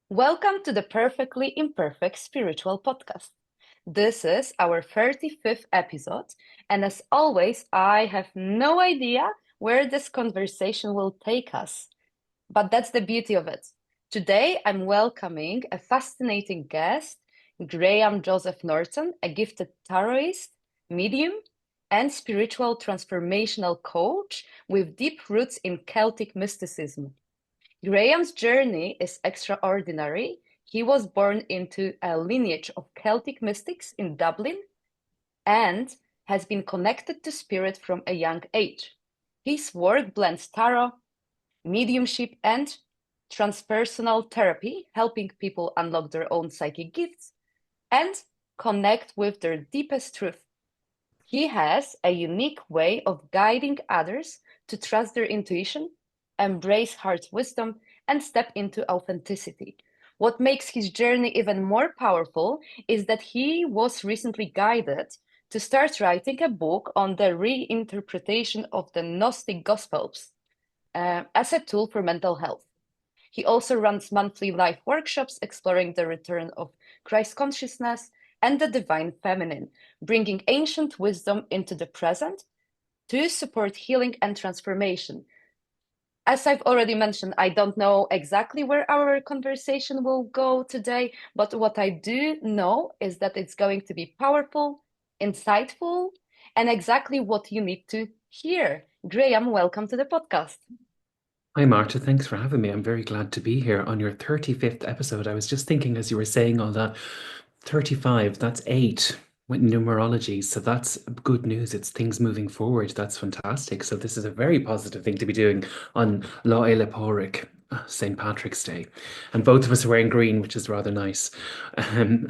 Welcome to the Perfectly Imperfect Spiritual Podcast. This is our 35th episode, and as always, I have no idea where this conversation will take us, but that's the beauty of it. Today, I'm welcoming a fascinating guest, Graham Joseph Norton, a gifted Taroist, medium, and spiritual transformational coach with deep roots in Celtic mysticism. Graham's journey is extraordinary. He was born into a lineage of Celtic mystics in Dublin and has been connected to spirit from a young age. His work blends tarot, mediumship, and transpersonal therapy, helping people unlock their own psychic gifts and connect with their deepest truth. He has a unique way of guiding others to trust their intuition, embrace heart's wisdom, and step into authenticity. What makes his journey even more powerful is that he was recently guided to start writing a book on the reinterpretation of the Gnostic Gospels as a tool for mental health. He also runs monthly live workshops exploring the return of Christ consciousness and the divine feminine, bringing ancient wisdom into the present to support healing and transformation. As I've already mentioned, I don't know exactly where our conversation will go today, but what I do know is that it's going to be powerful, insightful, and exactly what you need to hear. Graham, welcome to the podcast. Hi, Marta. Thanks for having me. I'm very glad to be here on your 35th episode. I was just thinking as you were saying all that, 35, that's eight with numerology. So that's good news. It's things moving forward. That's fantastic. So this is a very positive thing to be doing on Láile Pádraig, St. Patrick's Day. And both of us are wearing green, which is rather nice.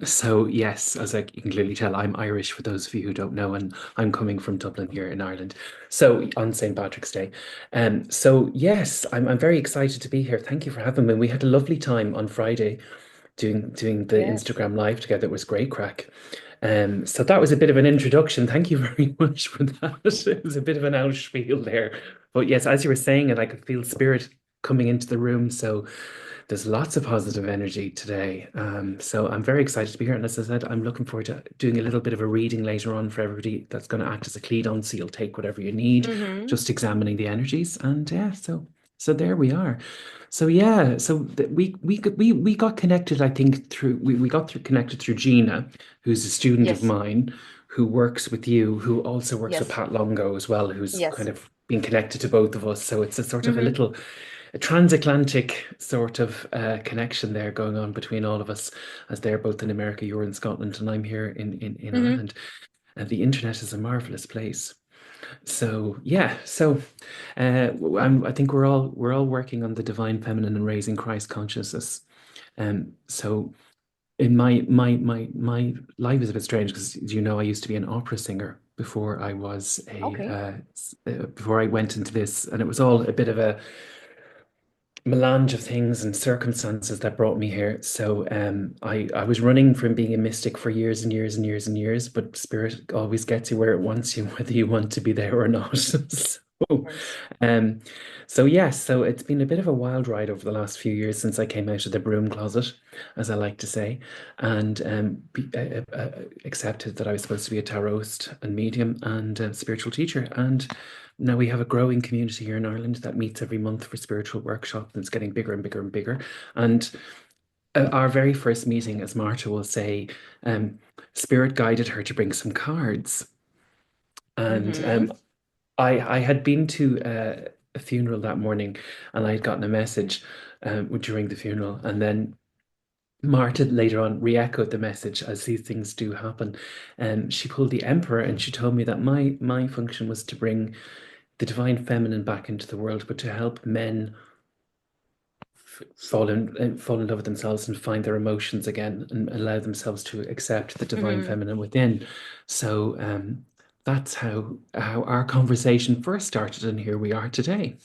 So yes, as you can clearly tell, I'm Irish for those of you who don't know, and I'm coming from Dublin here in Ireland. So on St. Patrick's Day. So yes, I'm very excited to be here. Thank you for having me. We had a lovely time on Friday doing the Yes. Instagram live together. It was great crack. So that was a bit of an introduction. Thank you very much for that. It was a bit of an outspiel there. But yes, as you were saying it, I could feel spirit coming into the room. So there's lots of positive energy today. So I'm very excited to be here. And as I said, I'm looking forward to doing a little bit of a reading later on for everybody that's going to act as a lead on. So you'll take whatever you need, Mm-hmm. just examining the energies. And yeah, so there we are. So yeah, we got connected, I think, through we got through connected through Gina, who's a student of Yes. mine, who works with you, who also works with Yes. Pat Longo as well, who's Yes. kind of been connected to both of us. So it's a sort of a Mm-hmm. little a transatlantic sort of connection there going on between all of us, as they're both in America, you're in Scotland, and I'm here in Mm-hmm. Ireland. And the internet is a marvelous place. So yeah, I think we're all working on the divine feminine and raising Christ consciousness. So in my life is a bit strange because you know I used to be an opera singer before I was Okay. before I went into this, and it was all a bit of a melange of things and circumstances that brought me here. So I was running from being a mystic for years and years and years and years, but spirit always gets you where it wants you, whether you want to be there or not. Of So course. um so yes, so it's been a bit of a wild ride over the last few years since I came out of the broom closet, as I like to say, and accepted that I was supposed to be a Taroist and medium and spiritual teacher. And now we have a growing community here in Ireland that meets every month for spiritual workshops, and it's getting bigger and bigger and bigger. And our very first meeting, as Marta will say, Spirit guided her to bring some cards. And Mm-hmm. I had been to a funeral that morning, and I had gotten a message during the funeral, and then Marta later on re-echoed the message as these things do happen. And she pulled the Emperor, and she told me that my function was to bring the divine feminine back into the world, but to help men fall in love with themselves and find their emotions again and allow themselves to accept the divine Mm-hmm. feminine within. So that's how our conversation first started, and here we are today.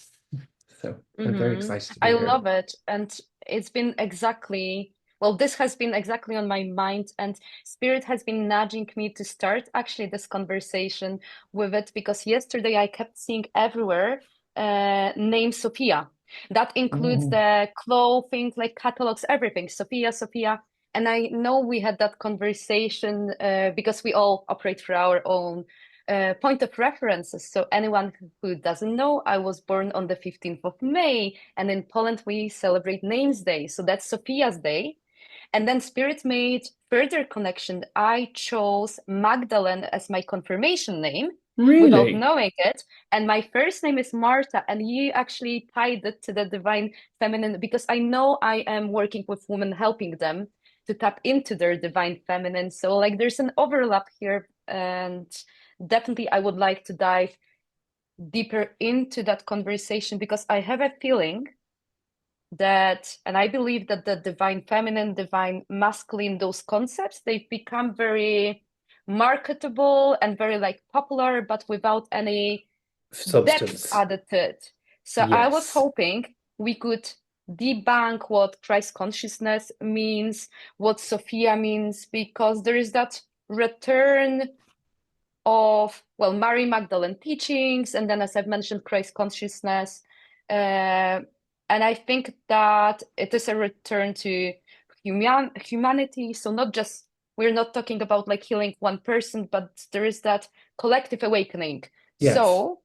So I'm very Mm-hmm. excited to I be here. love it. And it's been exactly, well, this has been exactly on my mind, and Spirit has been nudging me to start actually this conversation with it because yesterday I kept seeing everywhere name Sophia. That includes Oh, the clothing, like catalogs, everything. Sophia, Sophia. And I know we had that conversation because we all operate through our own point of references. So anyone who doesn't know, I was born on the 15th of May, and in Poland we celebrate Names Day. So that's Sophia's Day. And then Spirit made further connection. I chose Magdalene as my confirmation name without really? knowing it. And my first name is Marta. And he actually tied it to the divine feminine because I know I am working with women, helping them to tap into their divine feminine. So, like, there's an overlap here. And definitely, I would like to dive deeper into that conversation because I have a feeling that, and I believe that the divine feminine, divine masculine, those concepts, they've become very marketable and very like popular, but without any depth Substance. added to it. So I was Yes. hoping we could debunk what Christ consciousness means, what Sophia means, because there is that return of, well, Mary Magdalene teachings, and then, as I've mentioned, Christ consciousness. And I think that it is a return to humanity. So not just, we're not talking about like healing one person, but there is that collective awakening. Yes. So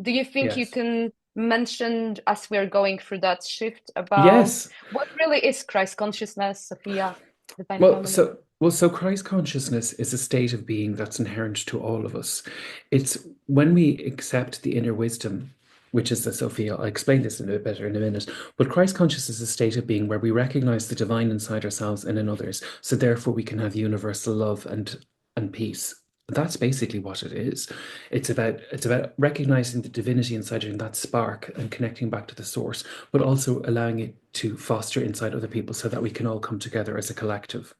do you think you Yes. can mention, as we're going through that shift, about Yes. what really is Christ consciousness, Sophia, divine Well, feminine? so Christ consciousness is a state of being that's inherent to all of us. It's when we accept the inner wisdom, which is the Sophia. I'll explain this a bit better in a minute. But Christ consciousness is a state of being where we recognize the divine inside ourselves and in others. So therefore we can have universal love and peace. That's basically what it is. It's about recognizing the divinity inside you and that spark and connecting back to the source, but also allowing it to foster inside other people so that we can all come together as a collective.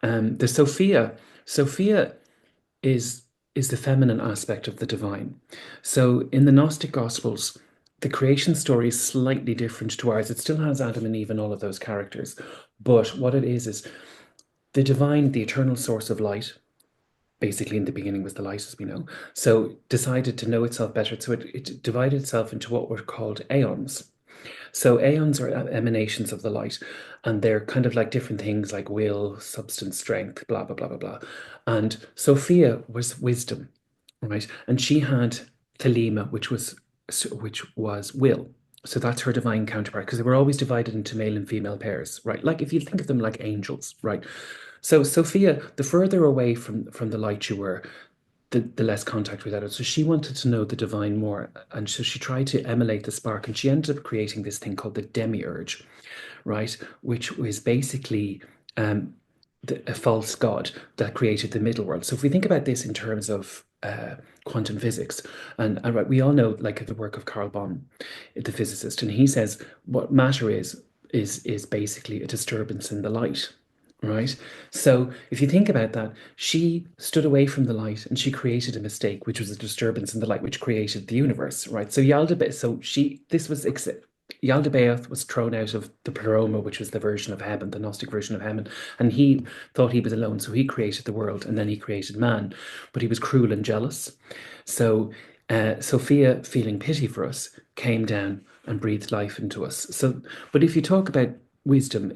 The Sophia is is the feminine aspect of the divine. So in the Gnostic Gospels, the creation story is slightly different to ours. It still has Adam and Eve and all of those characters, but what it is the divine, the eternal source of light. Basically, in the beginning was the light, as we know. So decided to know itself better. So it divided itself into what were called aeons. So aeons are emanations of the light, and they're kind of like different things like will, substance, strength, blah, blah, blah, blah, blah. And Sophia was wisdom, right? And she had Thelema, which was will. So that's her divine counterpart, because they were always divided into male and female pairs, right? Like if you think of them like angels, right? So Sophia, the further away from the light you were, the less contact we had. So she wanted to know the divine more. And so she tried to emulate the spark. And she ended up creating this thing called the demiurge, right? Which was basically a false god that created the middle world. So if we think about this in terms of quantum physics, and right, we all know like the work of Carl Bohm, the physicist, and he says what matter is basically a disturbance in the light. Right. So if you think about that, she stood away from the light and she created a mistake, which was a disturbance in the light, which created the universe. Right. So Yaldabaoth was thrown out of the Pleroma, which was the version of heaven, the Gnostic version of heaven, and he thought he was alone. So he created the world and then he created man, but he was cruel and jealous. So Sophia, feeling pity for us, came down and breathed life into us. So, but if you talk about wisdom,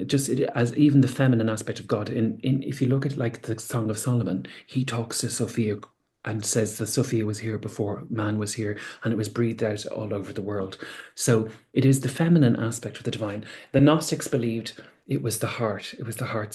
as even the feminine aspect of God, in if you look at like the Song of Solomon, he talks to Sophia and says that Sophia was here before man was here, and it was breathed out all over the world. So it is the feminine aspect of the divine. The Gnostics believed it was the heart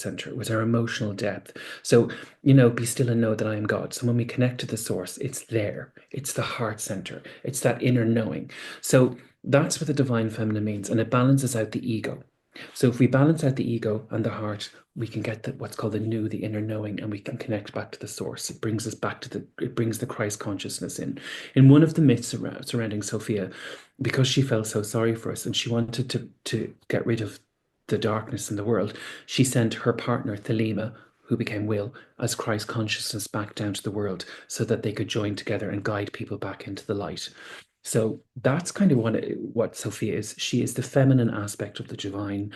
center, it was our emotional depth. So, be still and know that I am God. So when we connect to the source, it's there, it's the heart center, it's that inner knowing. So that's what the divine feminine means, and it balances out the ego. So if we balance out the ego and the heart, we can get what's called the inner knowing, and we can connect back to the source. It brings us back to it brings the Christ consciousness in. In one of the myths surrounding Sophia, because she felt so sorry for us and she wanted to get rid of the darkness in the world, she sent her partner Thelema, who became Will, as Christ consciousness back down to the world so that they could join together and guide people back into the light. So that's kind of what Sophia is. She is the feminine aspect of the divine,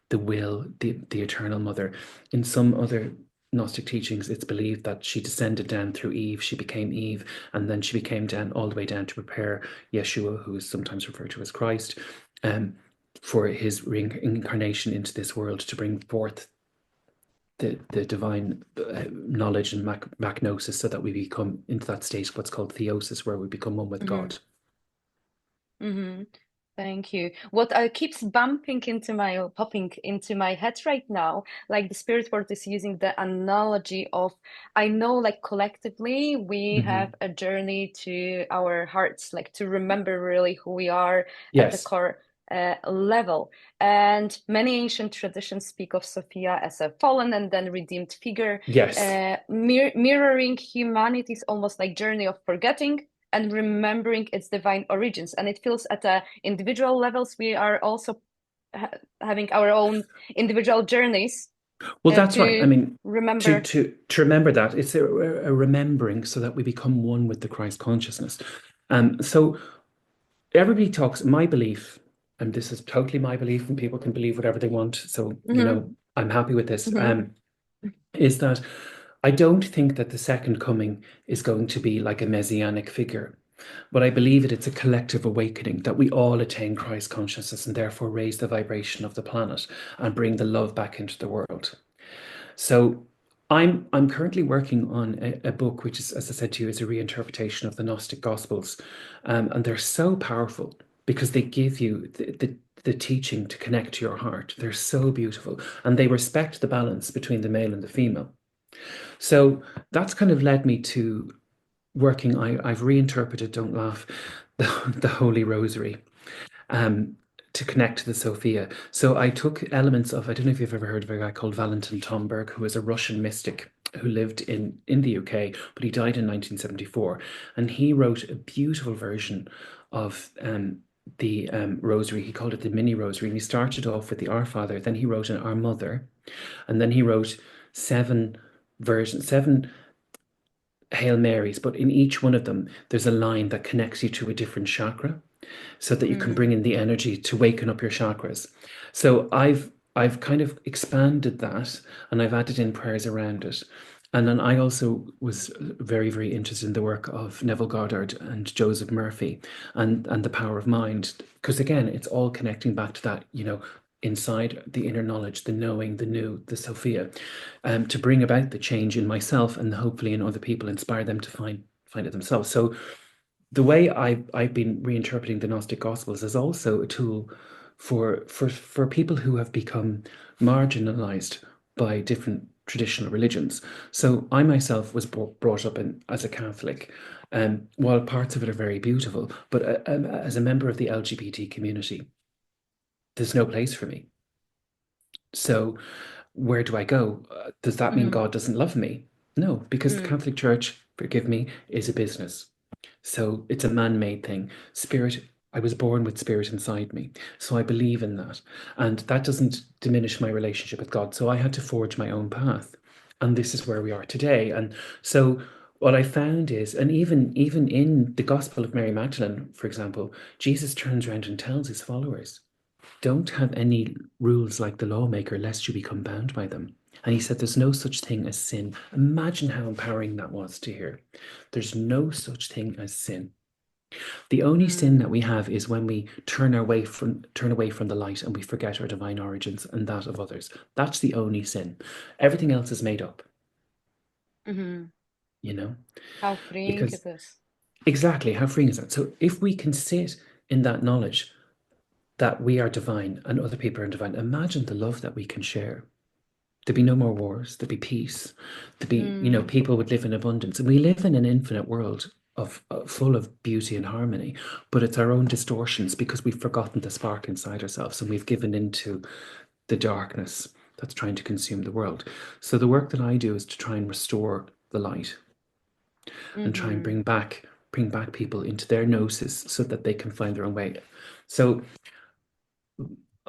the will, the eternal mother. In some other Gnostic teachings, it's believed that she descended down through Eve. She became Eve, and then she became down all the way down to prepare Yeshua, who is sometimes referred to as Christ. um, for his reincarnation into this world to bring forth the divine knowledge and magnosis, so that we become into that state, what's called theosis, where we become one with Mm-hmm. God. Mm-hmm. Thank you. What keeps popping into my head right now, like the spirit world is using the analogy of, I know, like collectively, we have Hmm. a journey to our hearts, like to remember really who we are at the Yes, core level. And many ancient traditions speak of Sophia as a fallen and then redeemed figure, yes. mirroring humanity's almost like journey of forgetting and remembering its divine origins. And it feels at individual levels, we are also having our own individual journeys Well, that's right. I to mean, to remember. to to remember that it's a remembering, so that we become one with the Christ consciousness. So everybody talks. My belief, and this is totally my belief, and people can believe whatever they want. So, Hmm. I'm happy with this. Hmm. Is that I don't think that the second coming is going to be like a messianic figure, but I believe it's a collective awakening, that we all attain Christ consciousness and therefore raise the vibration of the planet and bring the love back into the world. So I'm currently working on a book which is, as I said to you, is a reinterpretation of the Gnostic Gospels, and they're so powerful because they give you the teaching to connect to your heart. They're so beautiful, and they respect the balance between the male and the female. So that's kind of led me to working. I've reinterpreted, don't laugh, the Holy Rosary, um, to connect to the Sophia. So I took elements of, I don't know if you've ever heard of a guy called Valentin Tomberg, who was a Russian mystic who lived in the UK, but he died in 1974. And he wrote a beautiful version of the rosary. He called it the mini rosary. And he started off with the Our Father, then he wrote an Our Mother, and then he wrote seven Hail Marys, but in each one of them, there's a line that connects you to a different chakra, so that you can bring in the energy to waken up your chakras. So I've kind of expanded that, and I've added in prayers around it. And then I also was very, very interested in the work of Neville Goddard and Joseph Murphy, and the power of mind. Because again, it's all connecting back to that, inside the inner knowledge, the knowing, the new, the Sophia, to bring about the change in myself and hopefully in other people, inspire them to find it themselves. So the way I've been reinterpreting the Gnostic Gospels is also a tool for people who have become marginalized by different traditional religions. So I myself was brought up as a Catholic, while parts of it are very beautiful, but as a member of the LGBT community, there's no place for me. So where do I go? Does that mean Hmm. God doesn't love me? No, because the Hmm. Catholic Church, forgive me, is a business. So it's a man-made thing. Spirit, I was born with spirit inside me. So I believe in that. And that doesn't diminish my relationship with God. So I had to forge my own path. And this is where we are today. And so what I found is, and even in the Gospel of Mary Magdalene, for example, Jesus turns around and tells his followers, don't have any rules like the lawmaker, lest you become bound by them. And he said, there's no such thing as sin. Imagine how empowering that was to hear. There's no such thing as sin. The only sin that Hmm. we have is when we turn away from the light and we forget our divine origins and that of others. That's the only sin. Everything else is made up, Hmm. you know, How freeing because it is. exactly how freeing is that? So if we can sit in that knowledge that we are divine and other people are divine, imagine the love that we can share. There'd be no more wars. There'd be peace. There'd be, Mm. people would live in abundance. And we live in an infinite world of full of beauty and harmony, but it's our own distortions because we've forgotten the spark inside ourselves and we've given into the darkness that's trying to consume the world. So the work that I do is to try and restore the light and try and Hmm. bring back people into their gnosis so that they can find their own way. So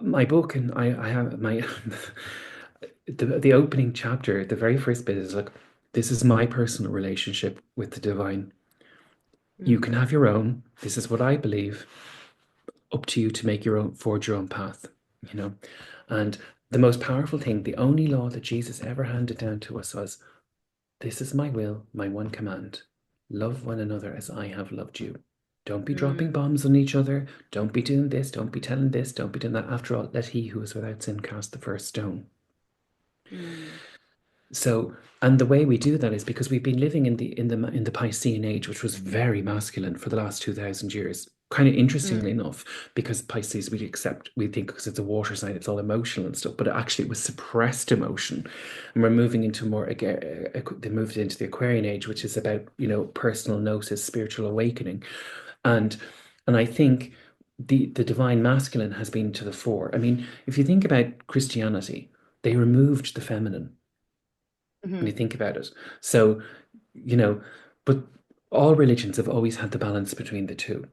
my book, and I have my the opening chapter, the very first bit is like, this is my personal relationship with the divine. You can Hmm. have your own. This is what I believe. Up to you to make your own, forge your own path, you know. And the most powerful thing, the only law that Jesus ever handed down to us was, this is my will, my one command. Love one another as I have loved you. Don't be dropping Mm, bombs on each other. Don't be doing this. Don't be telling this. Don't be doing that. After all, let he who is without sin cast the first stone. mm, So, and the way we do that is because we've been living in the Piscean age, which was very masculine for the last 2,000 years. Kind of interestingly mm, enough, because Pisces we think because it's a water sign, it's all emotional and stuff, but actually it was suppressed emotion, and we're moving into they moved into the Aquarian age, which is about personal gnosis, spiritual awakening, and I think the divine masculine has been to the fore. I mean, if you think about Christianity, they removed the feminine when you mm, think about it. So, you know, but all religions have always had the balance between the two.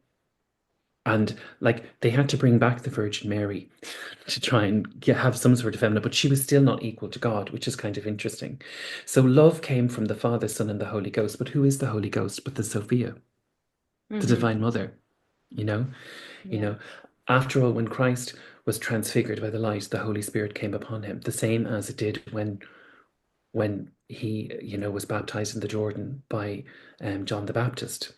And like they had to bring back the Virgin Mary to try and have some sort of feminine, but she was still not equal to God, which is kind of interesting. So love came from the Father, Son, and the Holy Ghost. But who is the Holy Ghost but the Sophia, the mm-hmm. Divine Mother? You know, you Yeah. know. After all, when Christ was transfigured by the light, the Holy Spirit came upon him, the same as it did when he, was baptized in the Jordan by John the Baptist,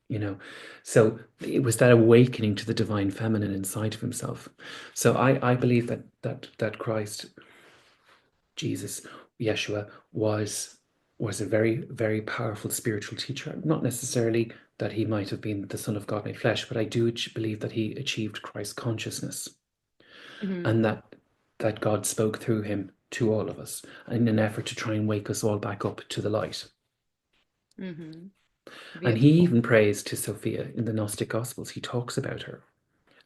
you know. So it was that awakening to the divine feminine inside of himself. So I believe that Christ, Jesus, Yeshua was a very, very powerful spiritual teacher. Not necessarily that he might have been the Son of God in flesh, but I do believe that he achieved Christ consciousness Mm-hmm. and that God spoke through him to all of us in an effort to try and wake us all back up to the light. Mm-hmm. And he Beautiful. even prays to Sophia in the Gnostic Gospels. He talks about her.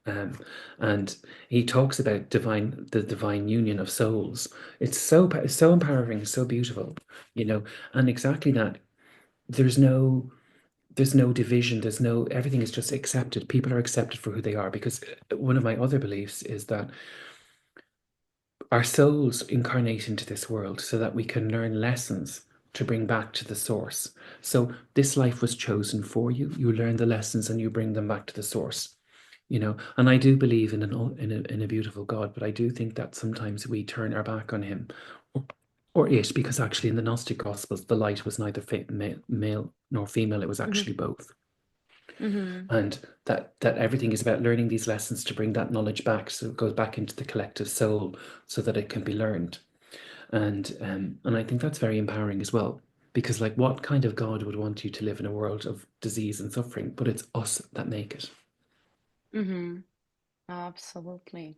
Um, and he talks about the divine union of souls. It's so empowering, so beautiful, you know, and exactly that. There's no there's no division. There's no everything is just accepted. People are accepted for who they are because one of my other beliefs is that our souls incarnate into this world so that we can learn lessons to bring back to the source. So this life was chosen for you. You learn the lessons and you bring them back to the source. And I do believe in a beautiful God, but I do think that sometimes we turn our back on him or it, because actually in the Gnostic Gospels, the light was neither male nor female, it was Mm-hmm. actually both. Mm-hmm. And that everything is about learning these lessons to bring that knowledge back so it goes back into the collective soul so that it can be learned. And I think that's very empowering as well. Because like what kind of God would want you to live in a world of disease and suffering? But it's us that make it. Mm-hmm. Absolutely.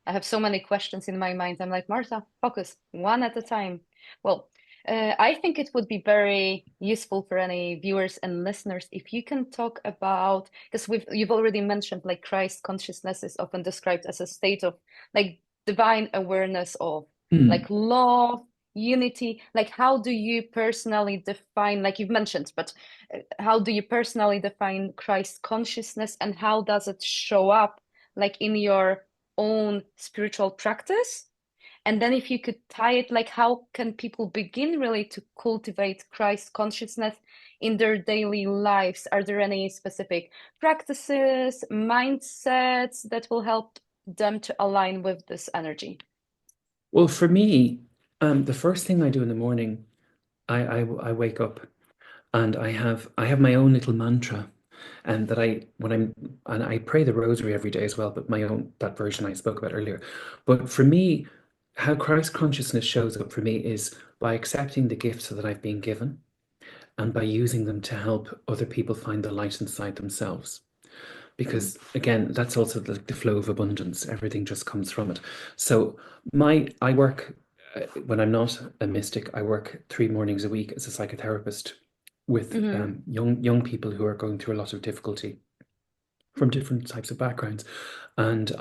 I have so many questions in my mind. I'm like, Marta, focus one at a time. Well, I think it would be very useful for any viewers and listeners if you can talk about, because you've already mentioned like Christ consciousness is often described as a state of like divine awareness of like Hmm. love, unity. Like, how do you personally define, like you've mentioned, but how do you personally define Christ consciousness and how does it show up like in your own spiritual practice? And then if you could tie it, like how can people begin really to cultivate Christ consciousness in their daily lives? Are there any specific practices, mindsets that will help them to align with this energy? Well, for me, the first thing I do in the morning, I wake up and I have my own little mantra, and that I when I'm and I pray the rosary every day as well, but my own that version I spoke about earlier. But for me, how Christ consciousness shows up for me is by accepting the gifts that I've been given and by using them to help other people find the light inside themselves. Mm, Because again, that's also the flow of abundance. Everything just comes from it. So I work when I'm not a mystic. I work 3 mornings a week as a psychotherapist with mm-hmm, young people who are going through a lot of difficulty from different types of backgrounds, and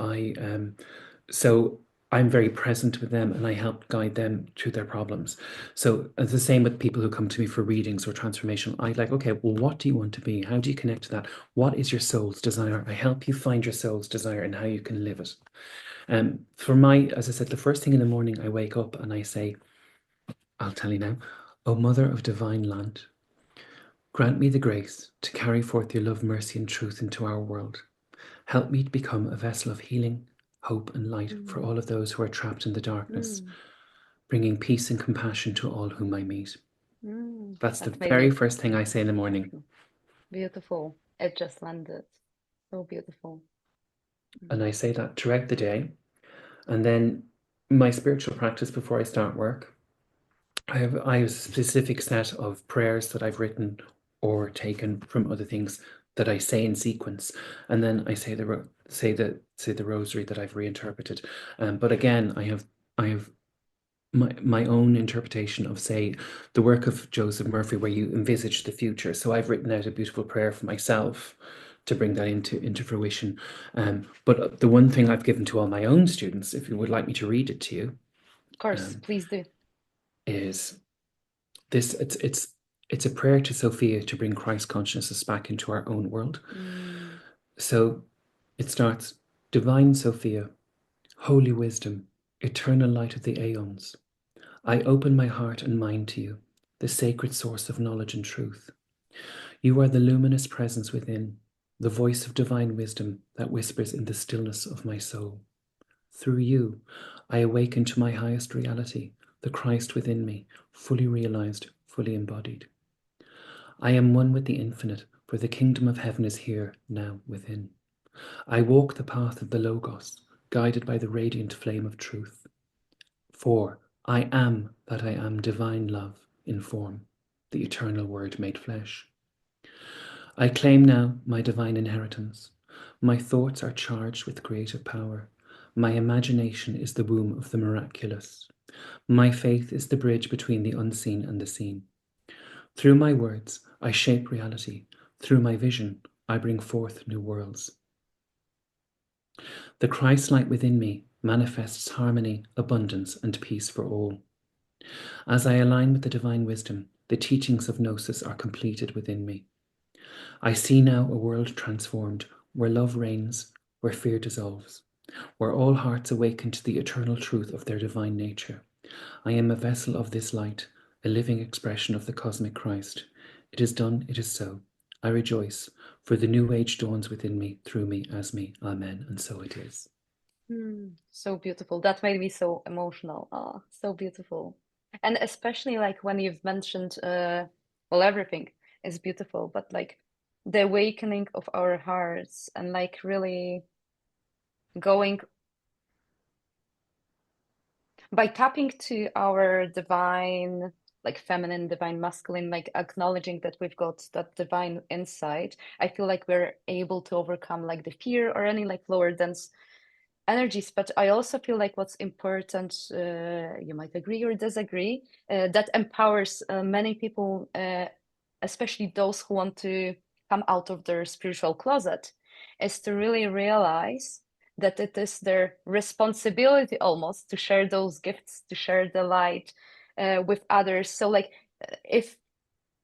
so I'm very present with them and I help guide them through their problems. So it's the same with people who come to me for readings or transformation. I like, okay, well, what do you want to be? How do you connect to that? What is your soul's desire? I help you find your soul's desire and how you can live it. As I said, the first thing in the morning, I wake up and I say, I'll tell you now, O Mother of Divine Land, grant me the grace to carry forth your love, mercy, and truth into our world. Help me to become a vessel of healing, hope, and light for mm, all of those who are trapped in the darkness, mm, bringing peace and compassion to all whom I meet. mm. That's the very Amazing. first thing I say in the morning. Beautiful. It just landed. So beautiful. And Mm. I say that throughout the day. And then my spiritual practice before I start work, I have a specific set of prayers that I've written or taken from other things that I say in sequence, and then I say the rosary that I've reinterpreted. But again, I have my own interpretation of, say, the work of Joseph Murphy, where you envisage the future. So I've written out a beautiful prayer for myself to bring that into fruition. But the one thing I've given to all my own students, if you would like me to read it to you, Of course, um, please do. is this. It's a prayer to Sophia to bring Christ consciousness back into our own world. Mm. So it starts: Divine Sophia, holy wisdom, eternal light of the aeons. I open my heart and mind to you, the sacred source of knowledge and truth. You are the luminous presence within, the voice of divine wisdom that whispers in the stillness of my soul. Through you, I awaken to my highest reality, the Christ within me, fully realized, fully embodied. I am one with the infinite, for the kingdom of heaven is here, now, within. I walk the path of the Logos, guided by the radiant flame of truth. For I am that I am divine love in form, the eternal word made flesh. I claim now my divine inheritance. My thoughts are charged with creative power. My imagination is the womb of the miraculous. My faith is the bridge between the unseen and the seen. Through my words, I shape reality. Through my vision, I bring forth new worlds. The Christ light within me manifests harmony, abundance, and peace for all. As I align with the divine wisdom, the teachings of Gnosis are completed within me. I see now a world transformed, where love reigns, where fear dissolves, where all hearts awaken to the eternal truth of their divine nature. I am a vessel of this light, a living expression of the cosmic Christ. It is done, it is so. I rejoice, for the new age dawns within me, through me, as me. Amen. And so it is. Mm. So beautiful. That made me so emotional. Oh, so beautiful. And especially like when you've mentioned, well, everything is beautiful, but like the awakening of our hearts and like really going by tapping to our divine, like feminine, divine, masculine, like acknowledging that we've got that divine insight, I feel like we're able to overcome like the fear or any like lower dense energies. But I also feel like what's important, you might agree or disagree, that empowers many people, especially those who want to come out of their spiritual closet, is to really realize that it is their responsibility almost to share those gifts, to share the light with others. So, like, if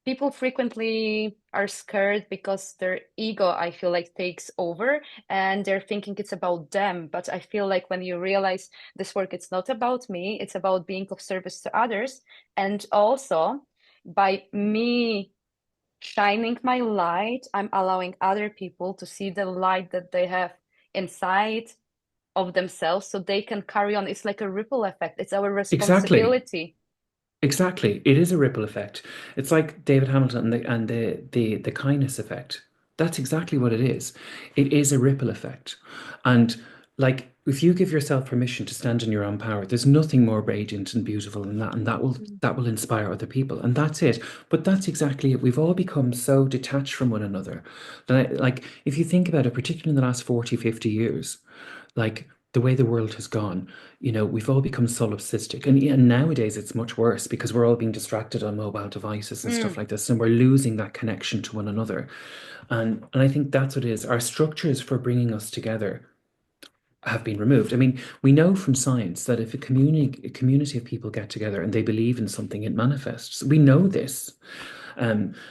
people frequently are scared because their ego, I feel like, takes over and they're thinking it's about them. But I feel like when you realize this work, it's not about me, it's about being of service to others. And also, by me shining my light, I'm allowing other people to see the light that they have inside of themselves so they can carry on. It's like a ripple effect, it's our Exactly. responsibility. Exactly. It is a ripple effect. It's like David Hamilton and the kindness effect. That's exactly what it is. It is a ripple effect. And like if you give yourself permission to stand in your own power, there's nothing more radiant and beautiful than that. And that will inspire other people. And that's it. But that's exactly it. We've all become so detached from one another that like if you think about it, particularly in the last 40, 50 years, like the way the world has gone, we've all become solipsistic. And nowadays it's much worse because we're all being distracted on mobile devices and stuff Mm, like this, and we're losing that connection to one another. And I think that's what it is. Our structures for bringing us together have been removed. I mean, we know from science that if a community of people get together and they believe in something, it manifests. We know this.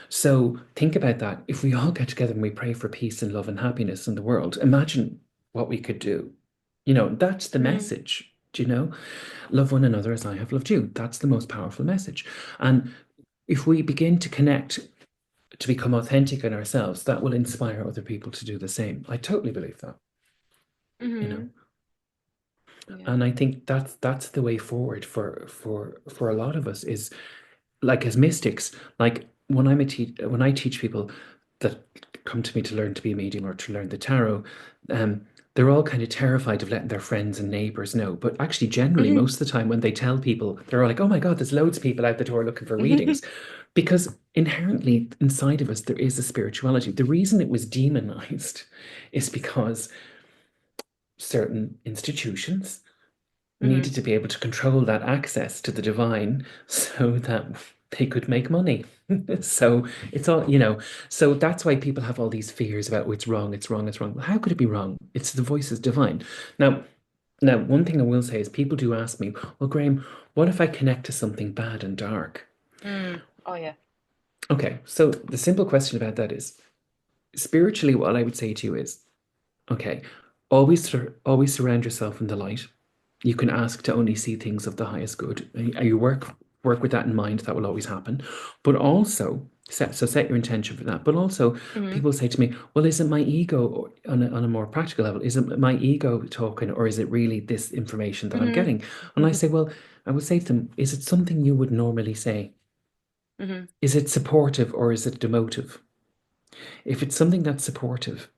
So think about that. If we all get together and we pray for peace and love and happiness in the world, imagine what we could do. That's the mm, message. Do you know? Love one another as I have loved you. That's the most powerful message. And if we begin to connect, to become authentic in ourselves, that will inspire other people to do the same. I totally believe that, you know. mm-hmm. Yeah. And I think that's the way forward for a lot of us, is like as mystics, like when I teach people that come to me to learn to be a medium or to learn the tarot, um, they're all kind of terrified of letting their friends and neighbors know. But actually, generally, Mhm. most of the time when they tell people, they're all like, oh my God, there's loads of people out the door looking for readings. Because inherently inside of us, there is a spirituality. The reason it was demonized is because certain institutions Mhm. needed to be able to control that access to the divine so that they could make money. So it's all, so that's why people have all these fears about, oh, it's wrong, it's wrong, it's wrong. Well, how could it be wrong? It's the voice is divine. Now, one thing I will say is people do ask me, well, Graham, what if I connect to something bad and dark? Oh yeah. Okay, so the simple question about that is spiritually, what I would say to you is, okay, always surround yourself in the light. You can ask to only see things of the highest good. You work with that in mind. That will always happen. But also set your intention for that. But also, Mhm. people say to me, "Well, is it my ego, or on a more practical level? Is it my ego talking, or is it really this information that I'm Mhm. getting?" And I say, "Well, I would say to them, is it something you would normally say? Mhm. Is it supportive or is it demotive? If it's something that's supportive."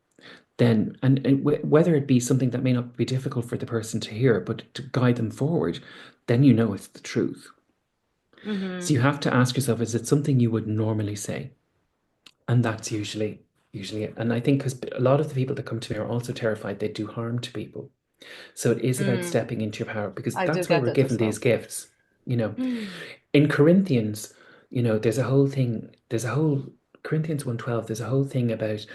Then whether it be something that may not be difficult for the person to hear, but to guide them forward, then you know it's the truth. So Mhm. you have to ask yourself, is it something you would normally say? And that's usually it. And I think because a lot of the people that come to me are also terrified they do harm to people. So it is about Mm. stepping into your power because I do that's why get we're that given as these well. gifts. You know, Mm. in Corinthians, there's a whole thing, there's a whole Corinthians 1:12, there's a whole thing about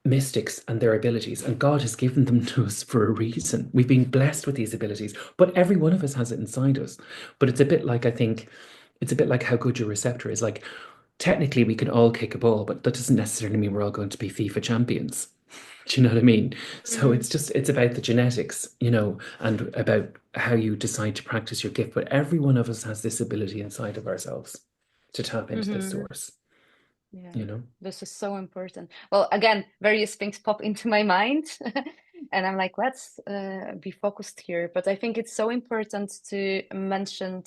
mystics and their abilities, and God has given them to us for a reason. We've been blessed with these abilities, but every one of us has it inside us. But it's a bit like, I think, it's a bit like how good your receptor is. Like, technically, we can all kick a ball, but that doesn't necessarily mean we're all going to be FIFA champions. Do you know what I mean? So Mm. it's about the genetics, and about how you decide to practice your gift. But every one of us has this ability inside of ourselves to tap into this Mhm. source, Yeah, you know? this is so important. Well, again, various things pop into my mind, and I'm like, let's be focused here. But I think it's so important to mention.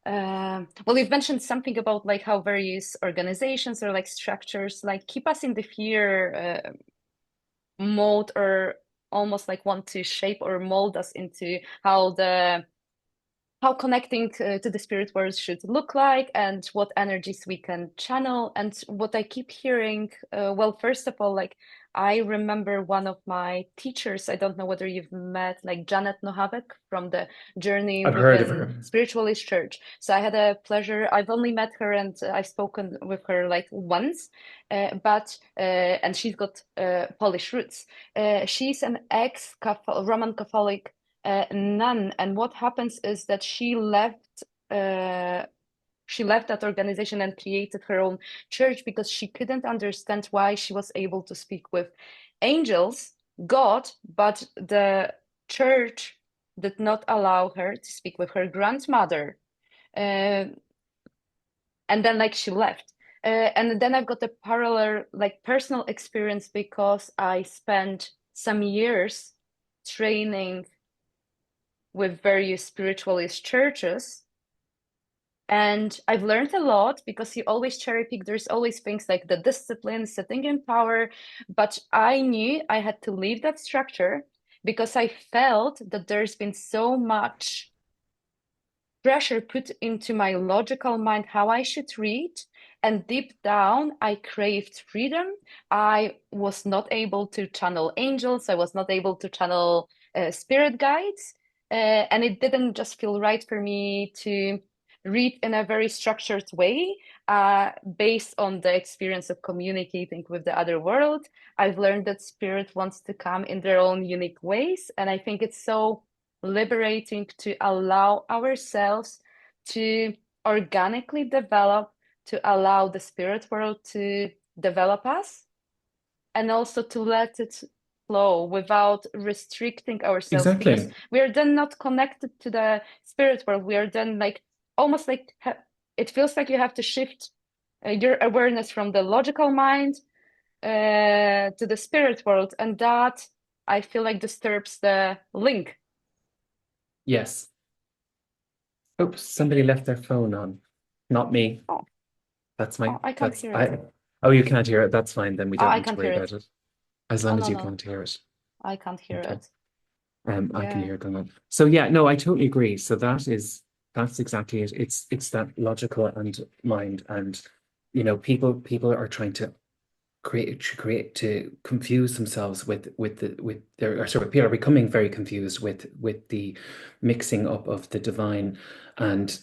Well, you've mentioned something about like how various organizations or like structures like keep us in the fear mode, or almost like want to shape or mold us into how connecting to the spirit world should look like and what energies we can channel. And what I keep hearing, well, first of all, like I remember one of my teachers, I don't know whether you've met like Janet Nohavec from the Journey I've heard of Within her. Spiritualist Church. So I had a pleasure, I've only met her and I've spoken with her like once, and she's got Polish roots. She's an Roman Catholic none. And what happens is that uh, she left that organization and created her own church because she couldn't understand why she was able to speak with angels, God, but the church did not allow her to speak with her grandmother. Uh, and then like she left. And then I've got a parallel like personal experience because I spent some years training with various spiritualist churches. And I've learned a lot because you always cherry pick. There's always things like the discipline, sitting in power. But I knew I had to leave that structure because I felt that there's been so much pressure put into my logical mind how I should read. And deep down, I craved freedom. I was not able to channel angels. I was not able to channel spirit guides. And it didn't just feel right for me to read in a very structured way, based on the experience of communicating with the other world. I've learned that spirit wants to come in their own unique ways. And I think it's so liberating to allow ourselves to organically develop, to allow the spirit world to develop us, and also to let it flow without restricting ourselves, because Exactly. we are then not connected to the spirit world. We are then like almost like it feels like you have to shift your awareness from the logical mind to the spirit world, and that I feel like disturbs the link. Yes. Oops, somebody left their phone on. Not me. Oh, That's oh, my I can't that's hear it. I Oh, you can't hear it. That's fine. Then we Oh, don't I need to can't worry hear about it. it. As Oh, long as no, you no, can't hear it. I can't hear Okay. it. I can Yeah. hear them. So yeah, no, I totally agree. So that's exactly it. It's that logical and mind, and people are trying to create to confuse themselves with their, or sorry, people are becoming very confused with the mixing up of the divine and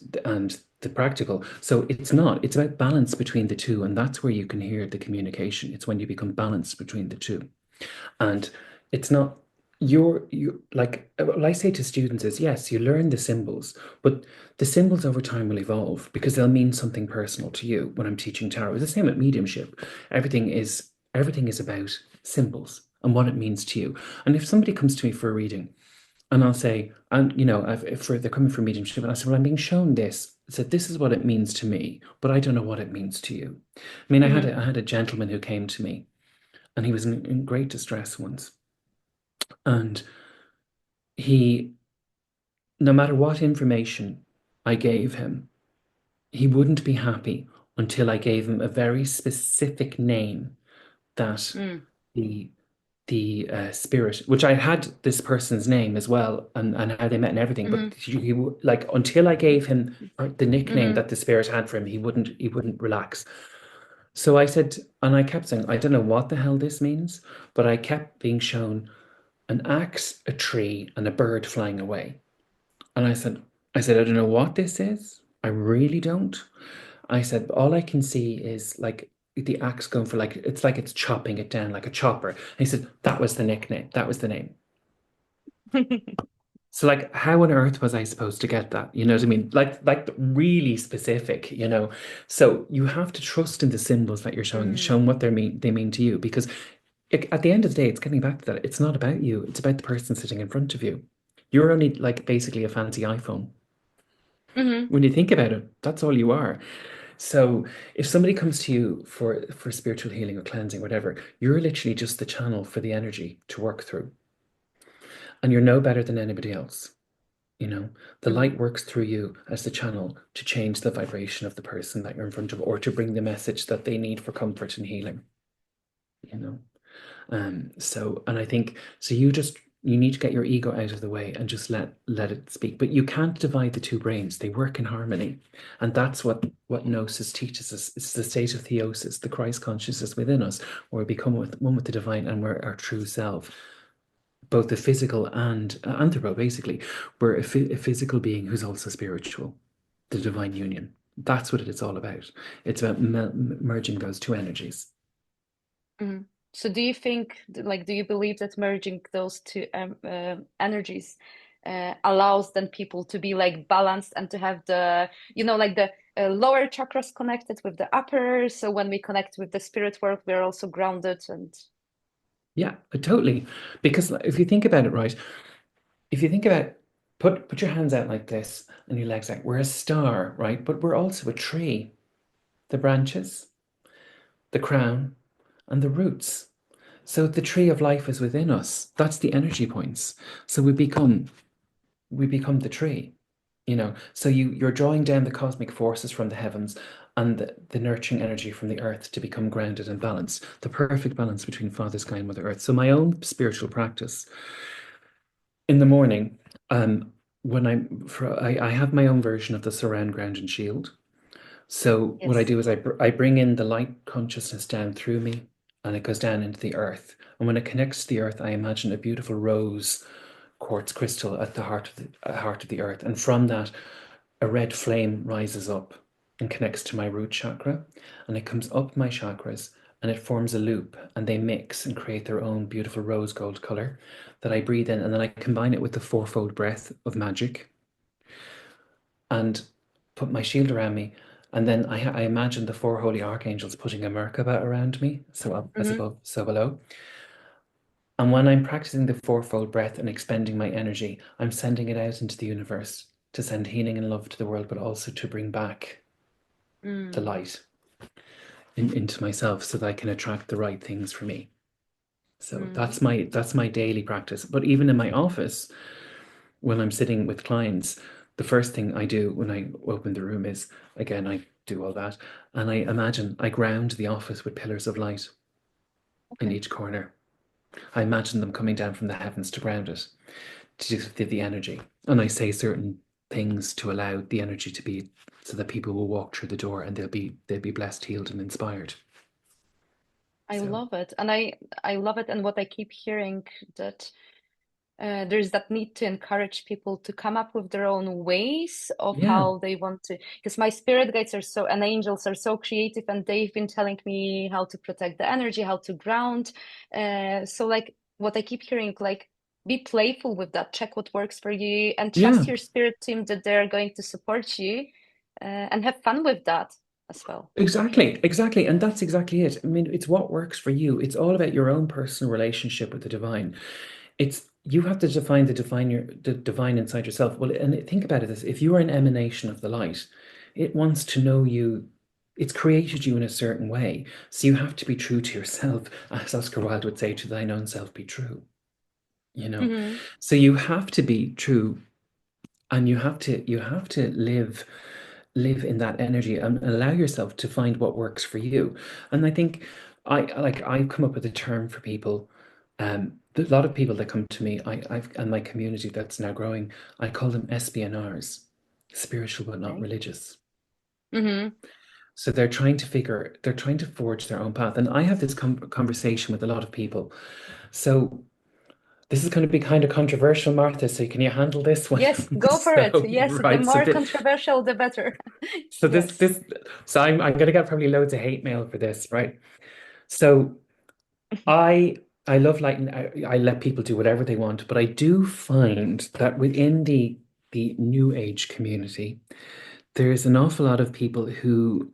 the practical. So it's not, it's about balance between the two, and that's where you can hear the communication. It's when you become balanced between the two. And it's not you're like what I say to students is, yes, you learn the symbols, but the symbols over time will evolve because they'll mean something personal to you. When I'm teaching tarot, it's the same at mediumship. Everything is about symbols and what it means to you. And if somebody comes to me for a reading and I'll say, and if they're coming for mediumship, and I say, well, I'm being shown this. I said, this is what it means to me, but I don't know what it means to you. I mean, I had Mm-hmm. a gentleman who came to me and he was in great distress once. And he, no matter what information I gave him, he wouldn't be happy until I gave him a very specific name that Mm. the spirit, which I had this person's name as well, and how they met and everything, Mm-hmm. but like until I gave him the nickname Mm-hmm. that the spirit had for him, he wouldn't relax. So I said, and I kept saying, I don't know what the hell this means, but I kept being shown an axe, a tree, and a bird flying away. And I said, I don't know what this is. I really don't. I said, all I can see is like the axe going for like, it's like it's chopping it down like a chopper. And he said, that was the nickname. That was the name. So like, how on earth was I supposed to get that? You know what I mean? Like really specific. So you have to trust in the symbols that you're showing, Mm. showing what they mean to you, because at the end of the day, it's getting back to that. It's not about you. It's about the person sitting in front of you. You're only like basically a fancy iPhone. Mm-hmm. When you think about it, that's all you are. So if somebody comes to you for spiritual healing or cleansing, whatever, you're literally just the channel for the energy to work through. And you're no better than anybody else. You know, the Mm-hmm. light works through you as the channel to change the vibration of the person that you're in front of, or to bring the message that they need for comfort and healing, you know. And I think so you need to get your ego out of the way and just let it speak. But you can't divide the two brains. They work in harmony. And that's what Gnosis teaches us. It's the state of theosis, the Christ consciousness within us, where we become one with the divine and we're our true self, both the physical and anthropo, basically. We're a physical being who's also spiritual, the divine union. That's what it's all about. It's about merging those two energies. Mm-hmm. So do you think, like, do you believe that merging those two energies allows then people to be like balanced and to have the, like the lower chakras connected with the upper? So when we connect with the spirit world, we're also grounded and. Yeah, totally. Because if you think about it, right, if you think about put your hands out like this and your legs out, we're a star, right? But we're also a tree. The branches, the crown, and the roots. So the tree of life is within us. That's the energy points. So we become the tree, So you're drawing down the cosmic forces from the heavens and the nurturing energy from the earth to become grounded and balanced, the perfect balance between Father Sky and Mother Earth. So my own spiritual practice in the morning, when I have my own version of the surround, ground, and shield. So what I Yes. do is I bring in the light consciousness down through me, and it goes down into the earth. And when it connects to the earth, I imagine a beautiful rose quartz crystal at the heart of the earth, and from that, a red flame rises up and connects to my root chakra, and it comes up my chakras, and it forms a loop, and they mix and create their own beautiful rose gold color that I breathe in, and then I combine it with the fourfold breath of magic and put my shield around me. And then I imagine the four holy archangels putting a Merkaba around me, so up as Mm-hmm. above, so below. And when I'm practicing the fourfold breath and expending my energy, I'm sending it out into the universe to send healing and love to the world, but also to bring back the Mm. light into myself so that I can attract the right things for me. So Mm. that's my daily practice. But even in my office, when I'm sitting with clients, the first thing I do when I open the room is, again, I do all that. And I ground the office with pillars of light in Okay. each corner. I imagine them coming down from the heavens to ground it, to give the energy. And I say certain things to allow the energy to be so that people will walk through the door and they'll be blessed, healed, and inspired. I So love it. And I love it. And what I keep hearing that there's that need to encourage people to come up with their own ways of yeah, how they want to, because my spirit guides are so, and angels are so creative, and they've been telling me how to protect the energy, how to ground. So like what I keep hearing, like be playful with that, check what works for you, and yeah. trust your spirit team that they're going to support you, and have fun with that as well. Exactly, exactly. And that's exactly it. I mean, it's what works for you. It's all about your own personal relationship with the divine. It's you have to define the divine inside yourself. Well, and think about it this, if you are an emanation of the light, it wants to know you, it's created you in a certain way. So you have to be true to yourself, as Oscar Wilde would say, to thine own self be true, you know. Hmm. So you have to be true and you have to live in that energy and allow yourself to find what works for you. And I think I've come up with a term for people. A lot of people that come to me, I've and my community that's now growing, I call them SBNRs, spiritual but not Okay. religious. Hmm. So they're trying to forge their own path. And I have this conversation with a lot of people. So this is going to be kind of controversial, Martha. So can you handle this one? Yes, go for it. So Yes, the right, more controversial, the better. so this Yes. this so I'm gonna get probably loads of hate mail for this, right? So I I love lighting. I let people do whatever they want, but I do find that within the new age community, there's an awful lot of people who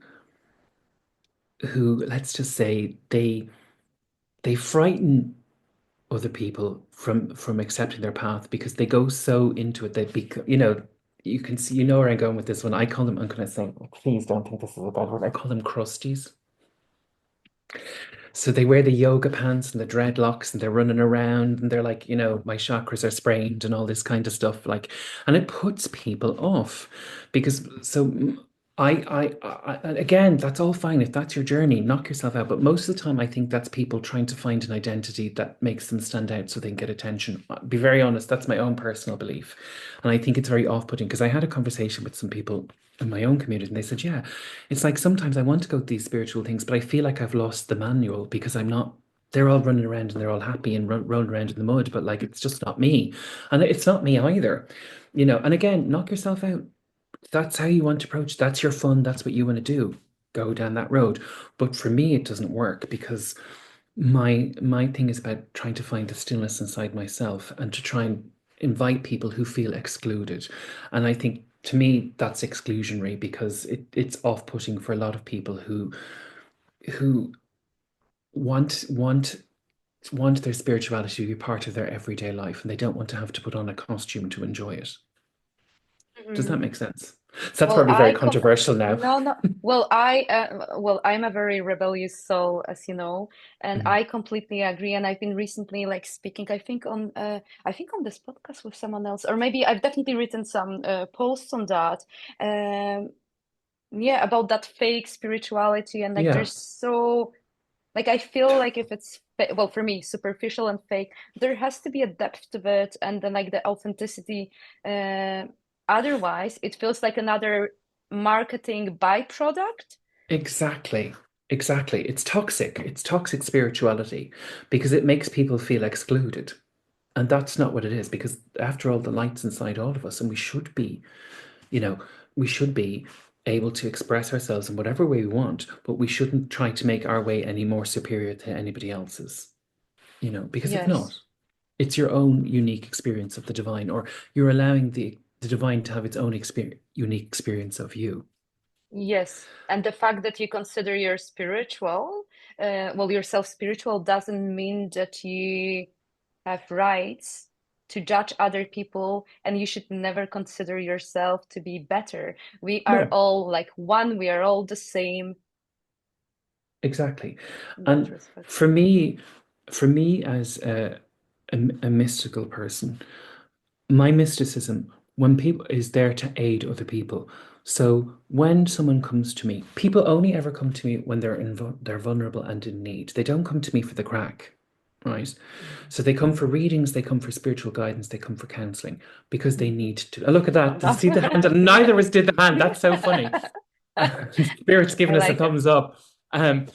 let's just say they frighten other people from accepting their path because they go so into it that you can see where I'm going with this one. I call them, I'm gonna say, please don't think this is a bad word. I call them crusties. So they wear the yoga pants and the dreadlocks and they're running around and they're like, my chakras are sprained and all this kind of stuff. Like, and it puts people off because again, that's all fine. If that's your journey, knock yourself out. But most of the time, I think that's people trying to find an identity that makes them stand out so they can get attention. I'll be very honest, that's my own personal belief. And I think it's very off-putting because I had a conversation with some people in my own community and they said, yeah, it's like sometimes I want to go to these spiritual things, but I feel like I've lost the manual because I'm not. They're all running around and they're all happy and rolling around in the mud, but like it's just not me, and it's not me either, And again, knock yourself out. That's how you want to approach. That's your fun. That's what you want to do. Go down that road. But for me, it doesn't work because my thing is about trying to find the stillness inside myself and to try and invite people who feel excluded. And I think to me that's exclusionary because it's off-putting for a lot of people who want want their spirituality to be part of their everyday life and they don't want to have to put on a costume to enjoy it. Does that Mhm. make sense? So that's Well, probably very controversial now. no, no. Well, I'm a very rebellious soul, as you know, and Mhm. I completely agree. And I've been recently like speaking, I think on this podcast with someone else, or maybe I've definitely written some posts on that. Um, yeah, about that fake spirituality, and like Yeah, there's so like I feel like if it's well for me superficial and fake, there has to be a depth to it, and then like the authenticity. Uh, Otherwise, it feels like another marketing byproduct. exactly. Exactly. It's toxic. It's toxic spirituality because it makes people feel excluded. And that's not what it is, because after all, the light's inside all of us, and you know, we should be able to express ourselves in whatever way we want, but we shouldn't try to make our way any more superior to anybody else's, because it's not. Yes, It's your own unique experience of the divine, or you're allowing the divine to have its own unique experience of you. yes, and the fact that you consider you're spiritual, well, yourself spiritual doesn't mean that you have rights to judge other people, and you should never consider yourself to be better. We are No, all like one, we are all the same exactly. in that And respect. for me, as a mystical person, my mysticism when people is there to aid other people. So when someone comes to me, people only ever come to me when they're vulnerable and in need. They don't come to me for the crack, right? So they come for readings, they come for spiritual guidance, they come for counseling because they Mhm. need to. Oh, look at that! Did you Love. see the hand? And neither of us did the hand. That's so funny. Spirit's I giving us a like it. thumbs up. Um,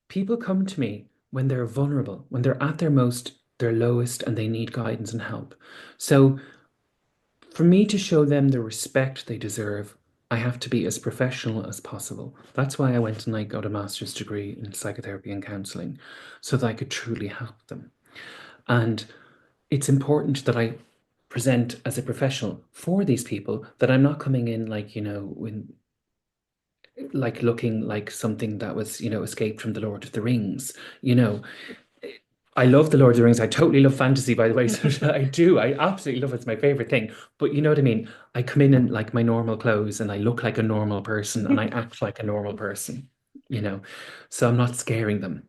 People come to me when they're vulnerable, when they're at their lowest, and they need guidance and help. So for me to show them the respect they deserve, I have to be as professional as possible. That's why I went and I got a master's degree in psychotherapy and counseling, so that I could truly help them. And it's important that I present as a professional for these people, that I'm not coming in like, when like looking like something that was, escaped from the Lord of the Rings. You know, I love the Lord of the Rings. I totally love fantasy, by the way. So I do. I absolutely love it. It's my favorite thing. But you know what I mean? I come in like my normal clothes and I look like a normal person and I act like a normal person, you know. So I'm not scaring them,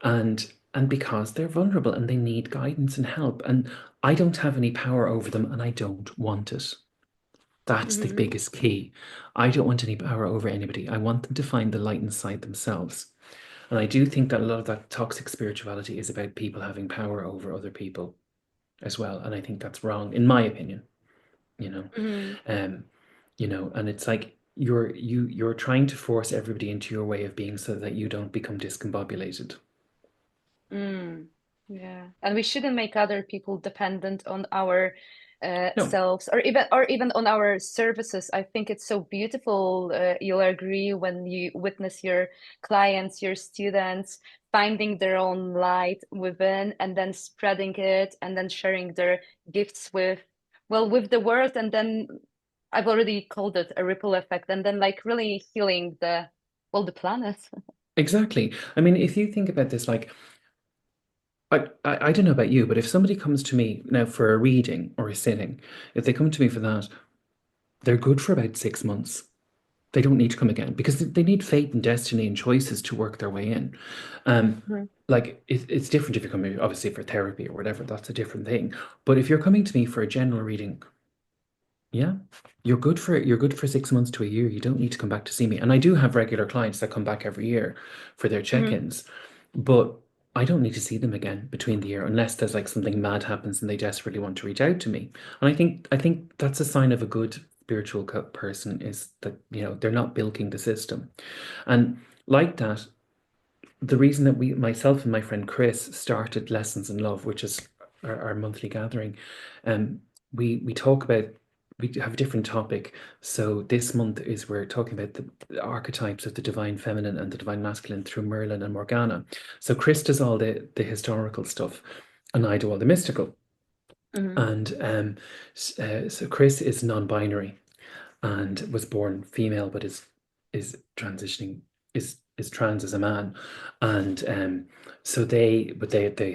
and because they're vulnerable and they need guidance and help. And I don't have any power over them and I don't want it. That's the Mhm. biggest key. I don't want any power over anybody. I want them to find the light inside themselves. And I do think that a lot of that toxic spirituality is about people having power over other people as well. And I think that's wrong, in my opinion, you know. Mhm. Um, and it's like you're trying to force everybody into your way of being so that you don't become discombobulated. Mm, yeah, and we shouldn't make other people dependent on our No, selves, or even on our services. I think it's so beautiful. You'll agree when you witness your clients, your students finding their own light within, and then spreading it, and then sharing their gifts with the world, and then I've already called it a ripple effect, and then like really healing the planet. exactly. I mean, if you think about this, like I don't know about you, but if somebody comes to me now for a reading or a sitting, if they come to me for that, they're good for about 6 months. They don't need to come again because they need fate and destiny and choices to work their way in. Um, like it's different if you're coming obviously for therapy or whatever. That's a different thing. But if you're coming to me for a general reading, yeah, you're good for 6 months to a year. You don't need to come back to see me. And I do have regular clients that come back every year for their Mhm. check-ins, but I don't need to see them again between the year unless there's like something mad happens and they desperately want to reach out to me. And I think that's a sign of a good spiritual person is that they're not bilking the system. And like that, the reason that myself and my friend Chris started Lessons in Love, which is our monthly gathering, we talk about, we have a different topic. So this month is we're talking about the archetypes of the divine feminine and the divine masculine through Merlin and Morgana. So Chris does all the historical stuff, and I do all the mystical. Mhm. And so Chris is non-binary and was born female, but is transitioning is trans as a man, and so they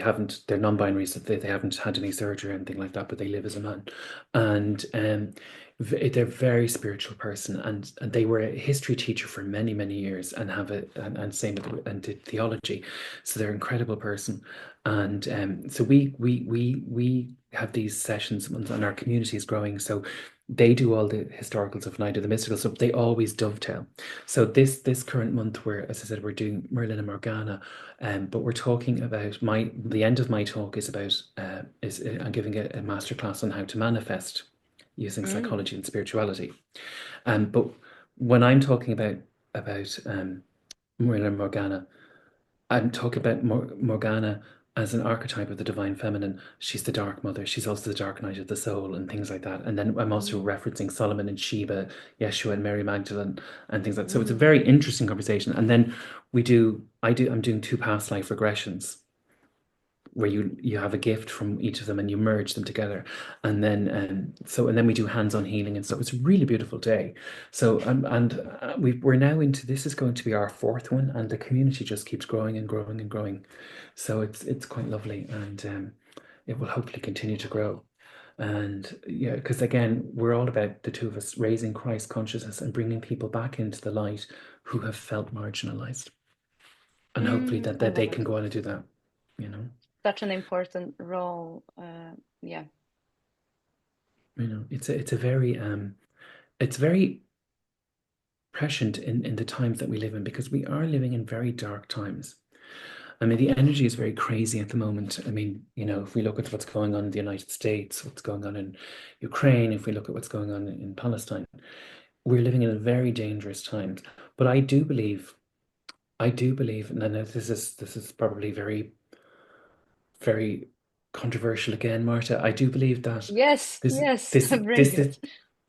haven't, they're non-binary, so they haven't had any surgery or anything like that, but they live as a man, and they're a very spiritual person, and they were a history teacher for many years and have and same and did theology, so they're an incredible person, and so we have these sessions and our community is growing, so they do all the historical stuff and I do the mystical stuff. They always dovetail. So this current month, we're, as I said, we're doing Merlin and Morgana, but we're talking about the end of my talk is about I'm giving a masterclass on how to manifest using Mm. psychology and spirituality. But when I'm talking about Merlin and Morgana, I'm talking about Morgana as an archetype of the divine feminine. She's the dark mother. She's also the dark night of the soul and things like that. And then I'm also Mm. referencing Solomon and Sheba, Yeshua and Mary Magdalene and things like that. So it's a Mm. very interesting conversation. And then I'm doing two past life regressions where you have a gift from each of them and you merge them together, and then and then we do hands-on healing and stuff. It's a really beautiful day. So and we're now into, this is going to be our fourth one, and the community just keeps growing and growing and growing. So it's quite lovely, and it will hopefully continue to grow. And yeah, because again, we're all about, the two of us, raising Christ consciousness and bringing people back into the light who have felt marginalized, and hopefully that, I they love can it. go on and do that. Such an important role. Yeah. It's a very it's very prescient in the times that we live in because we are living in very dark times. I mean, the energy is very crazy at the moment. I mean, if we look at what's going on in the United States, what's going on in Ukraine, if we look at what's going on in Palestine, we're living in a very dangerous times. But I do believe, and I know this is probably very, very controversial again, Marta. I do believe that Yes, this yes, this bring this it. is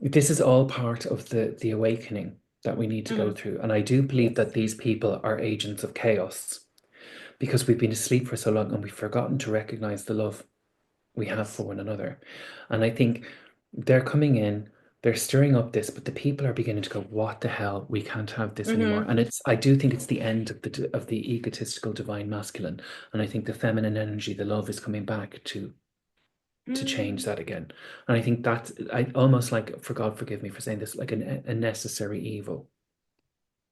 this is all part of the awakening that we need to go Hmm. through. And I do believe that Yes. these people are agents of chaos because we've been asleep for so long and we've forgotten to recognize the love we have for Yes. one another. And I think they're coming in, they're stirring up this, but the people are beginning to go, what the hell? We can't have this anymore. Hmm. And I do think it's the end of the egotistical divine masculine. And I think the feminine energy, the love is coming back to change Mm. that again. And I think that's I almost like, for God forgive me for saying this, like a necessary evil.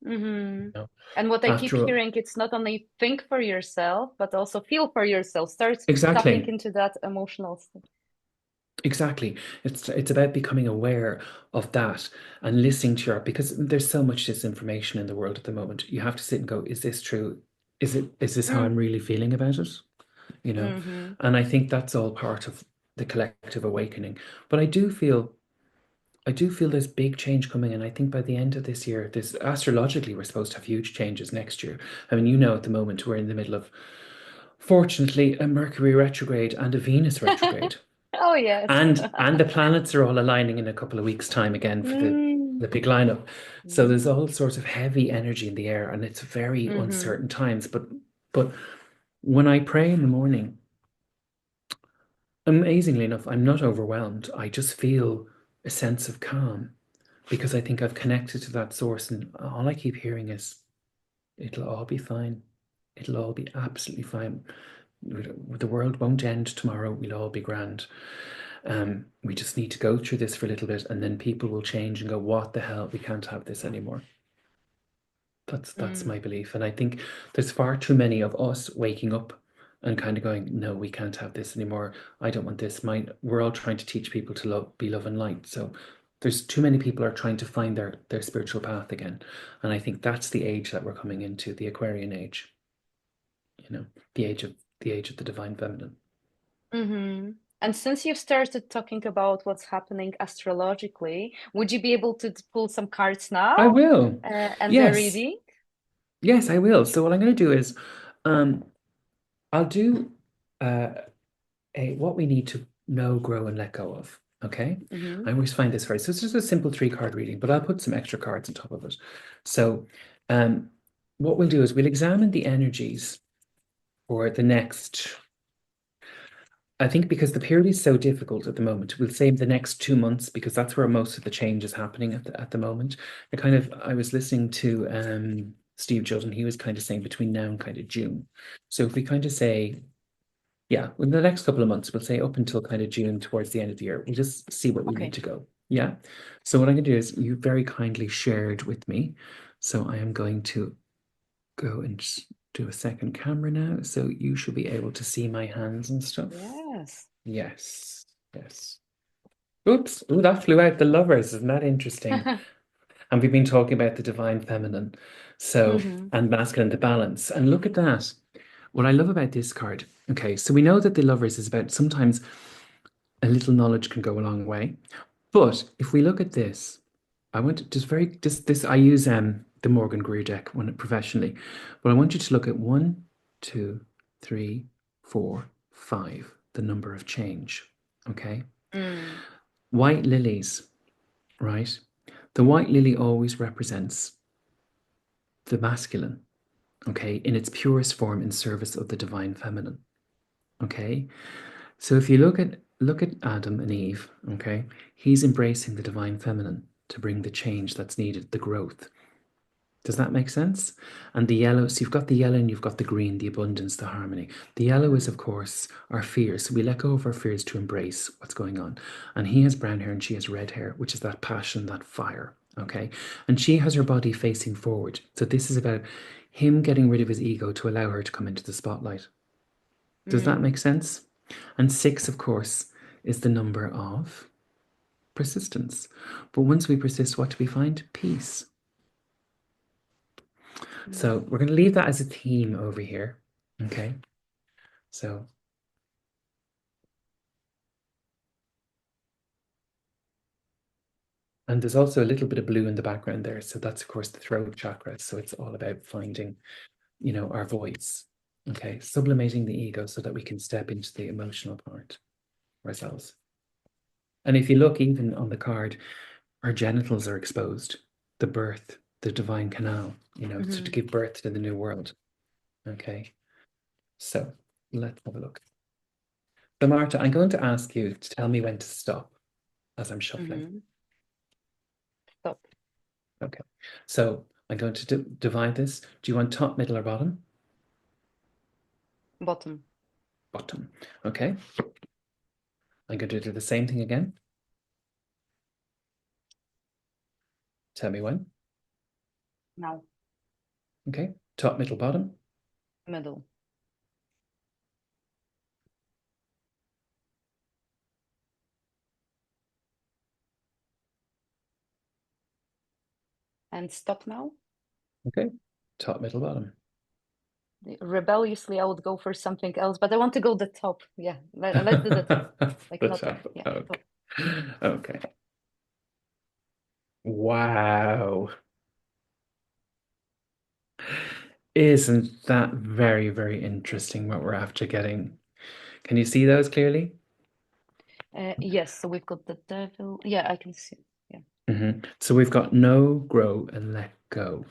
Hmm. You know? And what I keep After all, hearing, it's not only think for yourself, but also feel for yourself. Start tapping exactly. into that emotional state. Exactly. It's about becoming aware of that and listening to your because there's so much disinformation in the world at the moment. You have to sit and go, is this true? Is this how I'm Mm. really feeling about it? You know? Hmm. And I think that's all part of the collective awakening. But I do feel there's big change coming, and I think by the end of this year, this astrologically we're supposed to have huge changes next year. I mean, at the moment we're in the middle of, fortunately, a Mercury retrograde and a Venus retrograde. Oh, yes. And the planets are all aligning in a couple of weeks' time again for the Mm. the big lineup. So there's Mm. all sorts of heavy energy in the air, and it's very Hmm. uncertain times. But when I pray in the morning, amazingly enough, I'm not overwhelmed. I just feel a sense of calm because I think I've connected to that source, and all I keep hearing is, "It'll all be fine. It'll all be absolutely fine. The world won't end tomorrow. We'll all be grand." We just need to go through this for a little bit, and then people will change and go, "What the hell? We can't have this anymore." That's Mm. my belief, and I think there's far too many of us waking up and kind of going, "No, we can't have this anymore. I don't want this." We're all trying to teach people to be love and light, so there's too many people are trying to find their spiritual path again, and I think that's the age that we're coming into, the Aquarian age. You know, the age of the divine feminine. Hmm. And since you've started talking about what's happening astrologically, would you be able to pull some cards now I will. and the Yes. reading? Yes, I will. So what I'm going to do is, um, I'll do uh, a what we need to know, grow, and let go of. Okay. Hmm. I always find this first. So it's just a simple three-card reading, but I'll put some extra cards on top of it. So, um, what we'll do is we'll examine the energies for the next. I think because the period is so difficult at the moment, we'll say the next 2 months because that's where most of the change is happening at the moment. I was listening to Steve Judd, he was kind of saying between now and kind of June. So if we kind of say, yeah, in the next couple of months, we'll say up until kind of June towards the end of the year, we'll just see what we need Okay. to go. Yeah. So what I'm going to do is you very kindly shared with me. So I am going to go and just do a second camera now. So you should be able to see my hands and stuff. Yes. Yes, yes. Oops. Ooh, that flew out the lovers. Isn't that interesting? And we've been talking about the divine feminine. So, Hmm. and masculine, the balance. And look at that. What I love about this card. Okay, so we know that the lovers is about sometimes a little knowledge can go a long way. But if we look at this, I want to just this I use the Morgan Greer deck when professionally, but I want you to look at 1, 2, 3, 4, 5, the number of change. Okay. Mm. White lilies, right? The white lily always represents the masculine, okay, in its purest form in service of the divine feminine. Okay. So if you look at Adam and Eve, okay, he's embracing the divine feminine to bring the change that's needed, the growth. Does that make sense? And the yellow, so you've got the yellow and you've got the green, the abundance, the harmony. The yellow is, of Mm. course, our fears. So we let go of our fears to embrace what's going on. And he has brown hair and she has red hair, which is that passion, that fire. Okay. And she has her body facing forward. So this is about him getting rid of his ego to allow her to come into the spotlight. Does that Mm. make sense? And 6, of course, is the number of persistence. But once we persist, what do we find? Peace. So we're going to leave that as a theme over here. Okay. So, and there's also a little bit of blue in the background there. So that's, of course, the throat chakra. So it's all about finding, our voice. Okay. Sublimating the ego so that we can step into the emotional part of ourselves. And if you look even on the card, our genitals are exposed, the birth, the divine canal, so to give birth to the new world. Okay. So let's have a look. So Marta, I'm going to ask you to tell me when to stop as I'm shuffling. Stop. Okay. So I'm going to divide this. Do you want top, middle, or bottom? Bottom. Bottom. Okay. I'm going to do the same thing again. Tell me when. Now. Okay. Top, middle, bottom. Middle. And stop now. Okay. Top, middle, bottom. Rebelliously, I would go for something else, but I want to go the top. Yeah, let's do the top. Like The not top. yeah, Okay. top. Okay. Wow. Isn't that very, very interesting what we're after getting? Can you see those clearly? Yes, so we've got the devil. Yeah, I can see. Yeah. So we've got know, grow, and let go.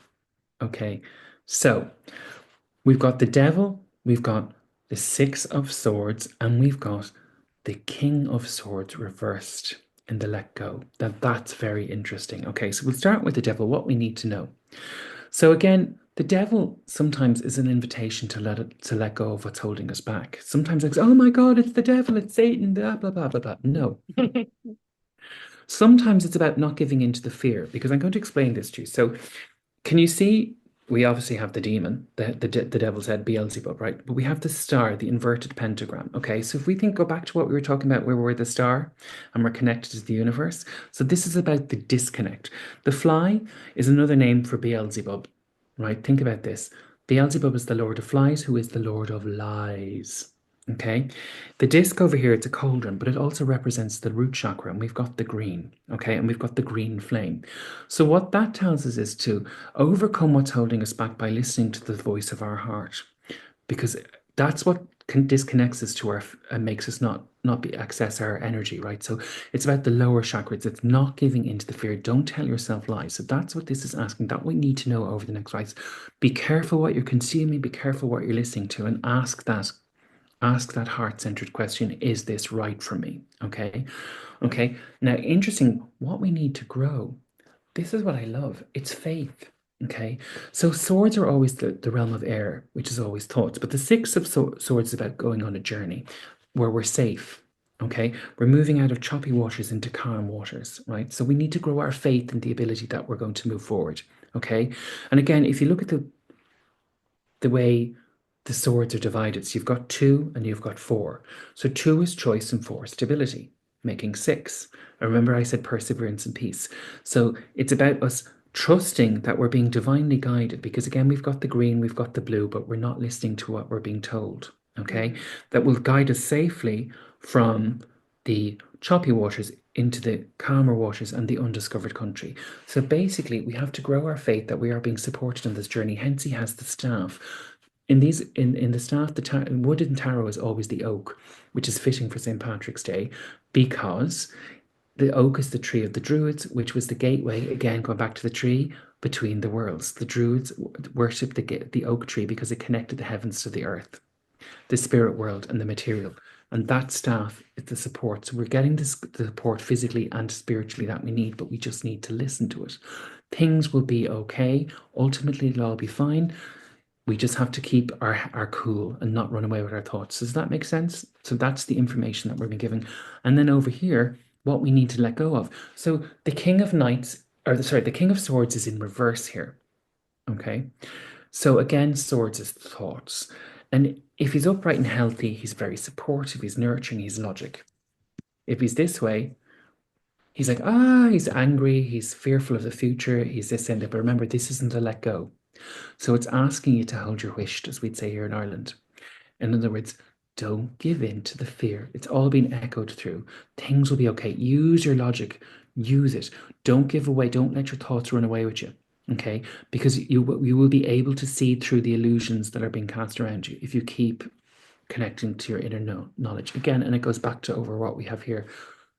Okay. So we've got the devil, we've got the Six of Swords, and we've got the King of Swords reversed in the let go. That's very interesting. Okay, so we'll start with the devil, what we need to know. So again, the devil sometimes is an invitation to let go of what's holding us back. Sometimes it's, oh my God, it's the devil, it's Satan, blah, blah, blah, blah, blah. No. Sometimes it's about not giving into the fear, because I'm going to explain this to you. So can you see, we obviously have the demon, the devil's head, Beelzebub, right? But we have the star, the inverted pentagram. Okay, so if we go back to what we were talking about, where we're the star and we're connected to the universe. So this is about the disconnect. The fly is another name for Beelzebub, right? Think about this. Beelzebub is the Lord of Flies, who is the Lord of Lies. Okay, the disc over here, it's a cauldron, but it also represents the root chakra, and we've got the green, okay, and we've got the green flame. So what that tells us is to overcome what's holding us back by listening to the voice of our heart, because that's what disconnects us to our and makes us not be access our energy, right? So it's about the lower chakras. It's not giving into the fear. Don't tell yourself lies. So that's what this is asking. That we need to know over the next rites. Be careful what you're consuming. Be careful what you're listening to, and ask that heart-centered question, is this right for me? Okay. Now, interesting, what we need to grow. This is what I love. It's faith. Okay. So swords are always the realm of air, which is always thoughts. But the Six of Swords is about going on a journey where we're safe. Okay. We're moving out of choppy waters into calm waters, right? So we need to grow our faith in the ability that we're going to move forward. Okay. And again, if you look at the way the swords are divided. So you've got 2 and you've got 4. So 2 is choice and 4 stability, making 6. And remember I said perseverance and peace. So it's about us trusting that we're being divinely guided, because again, we've got the green, we've got the blue, but we're not listening to what we're being told. Okay. That will guide us safely from the choppy waters into the calmer waters and the undiscovered country. So basically, we have to grow our faith that we are being supported on this journey. Hence, he has the staff. In the staff, the wood in tarot is always the oak, which is fitting for St. Patrick's Day, because the oak is the tree of the Druids, which was the gateway, again, going back to the tree, between the worlds. The Druids worshipped the oak tree because it connected the heavens to the earth, the spirit world and the material. And that staff is the support. So we're getting the support physically and spiritually that we need, but we just need to listen to it. Things will be okay. Ultimately, it'll all be fine. We just have to keep our cool and not run away with our thoughts. Does that make sense? So that's the information that we're being given. And then over here, what we need to let go of. So the King of Knights, the King of Swords is in reverse here. Okay. So again, swords is thoughts. And if he's upright and healthy, he's very supportive, he's nurturing, he's logic. If he's this way, He's like, he's angry, he's fearful of the future, he's this and that. But remember, this isn't a let go. So it's asking you to hold your wish, as we'd say here in Ireland. In other words, don't give in to the fear. It's all been echoed through. Things will be okay. Use your logic. Use it. Don't give away. Don't let your thoughts run away with you. Okay? Because you will be able to see through the illusions that are being cast around you if you keep connecting to your inner knowledge. Again, and it goes back to over what we have here.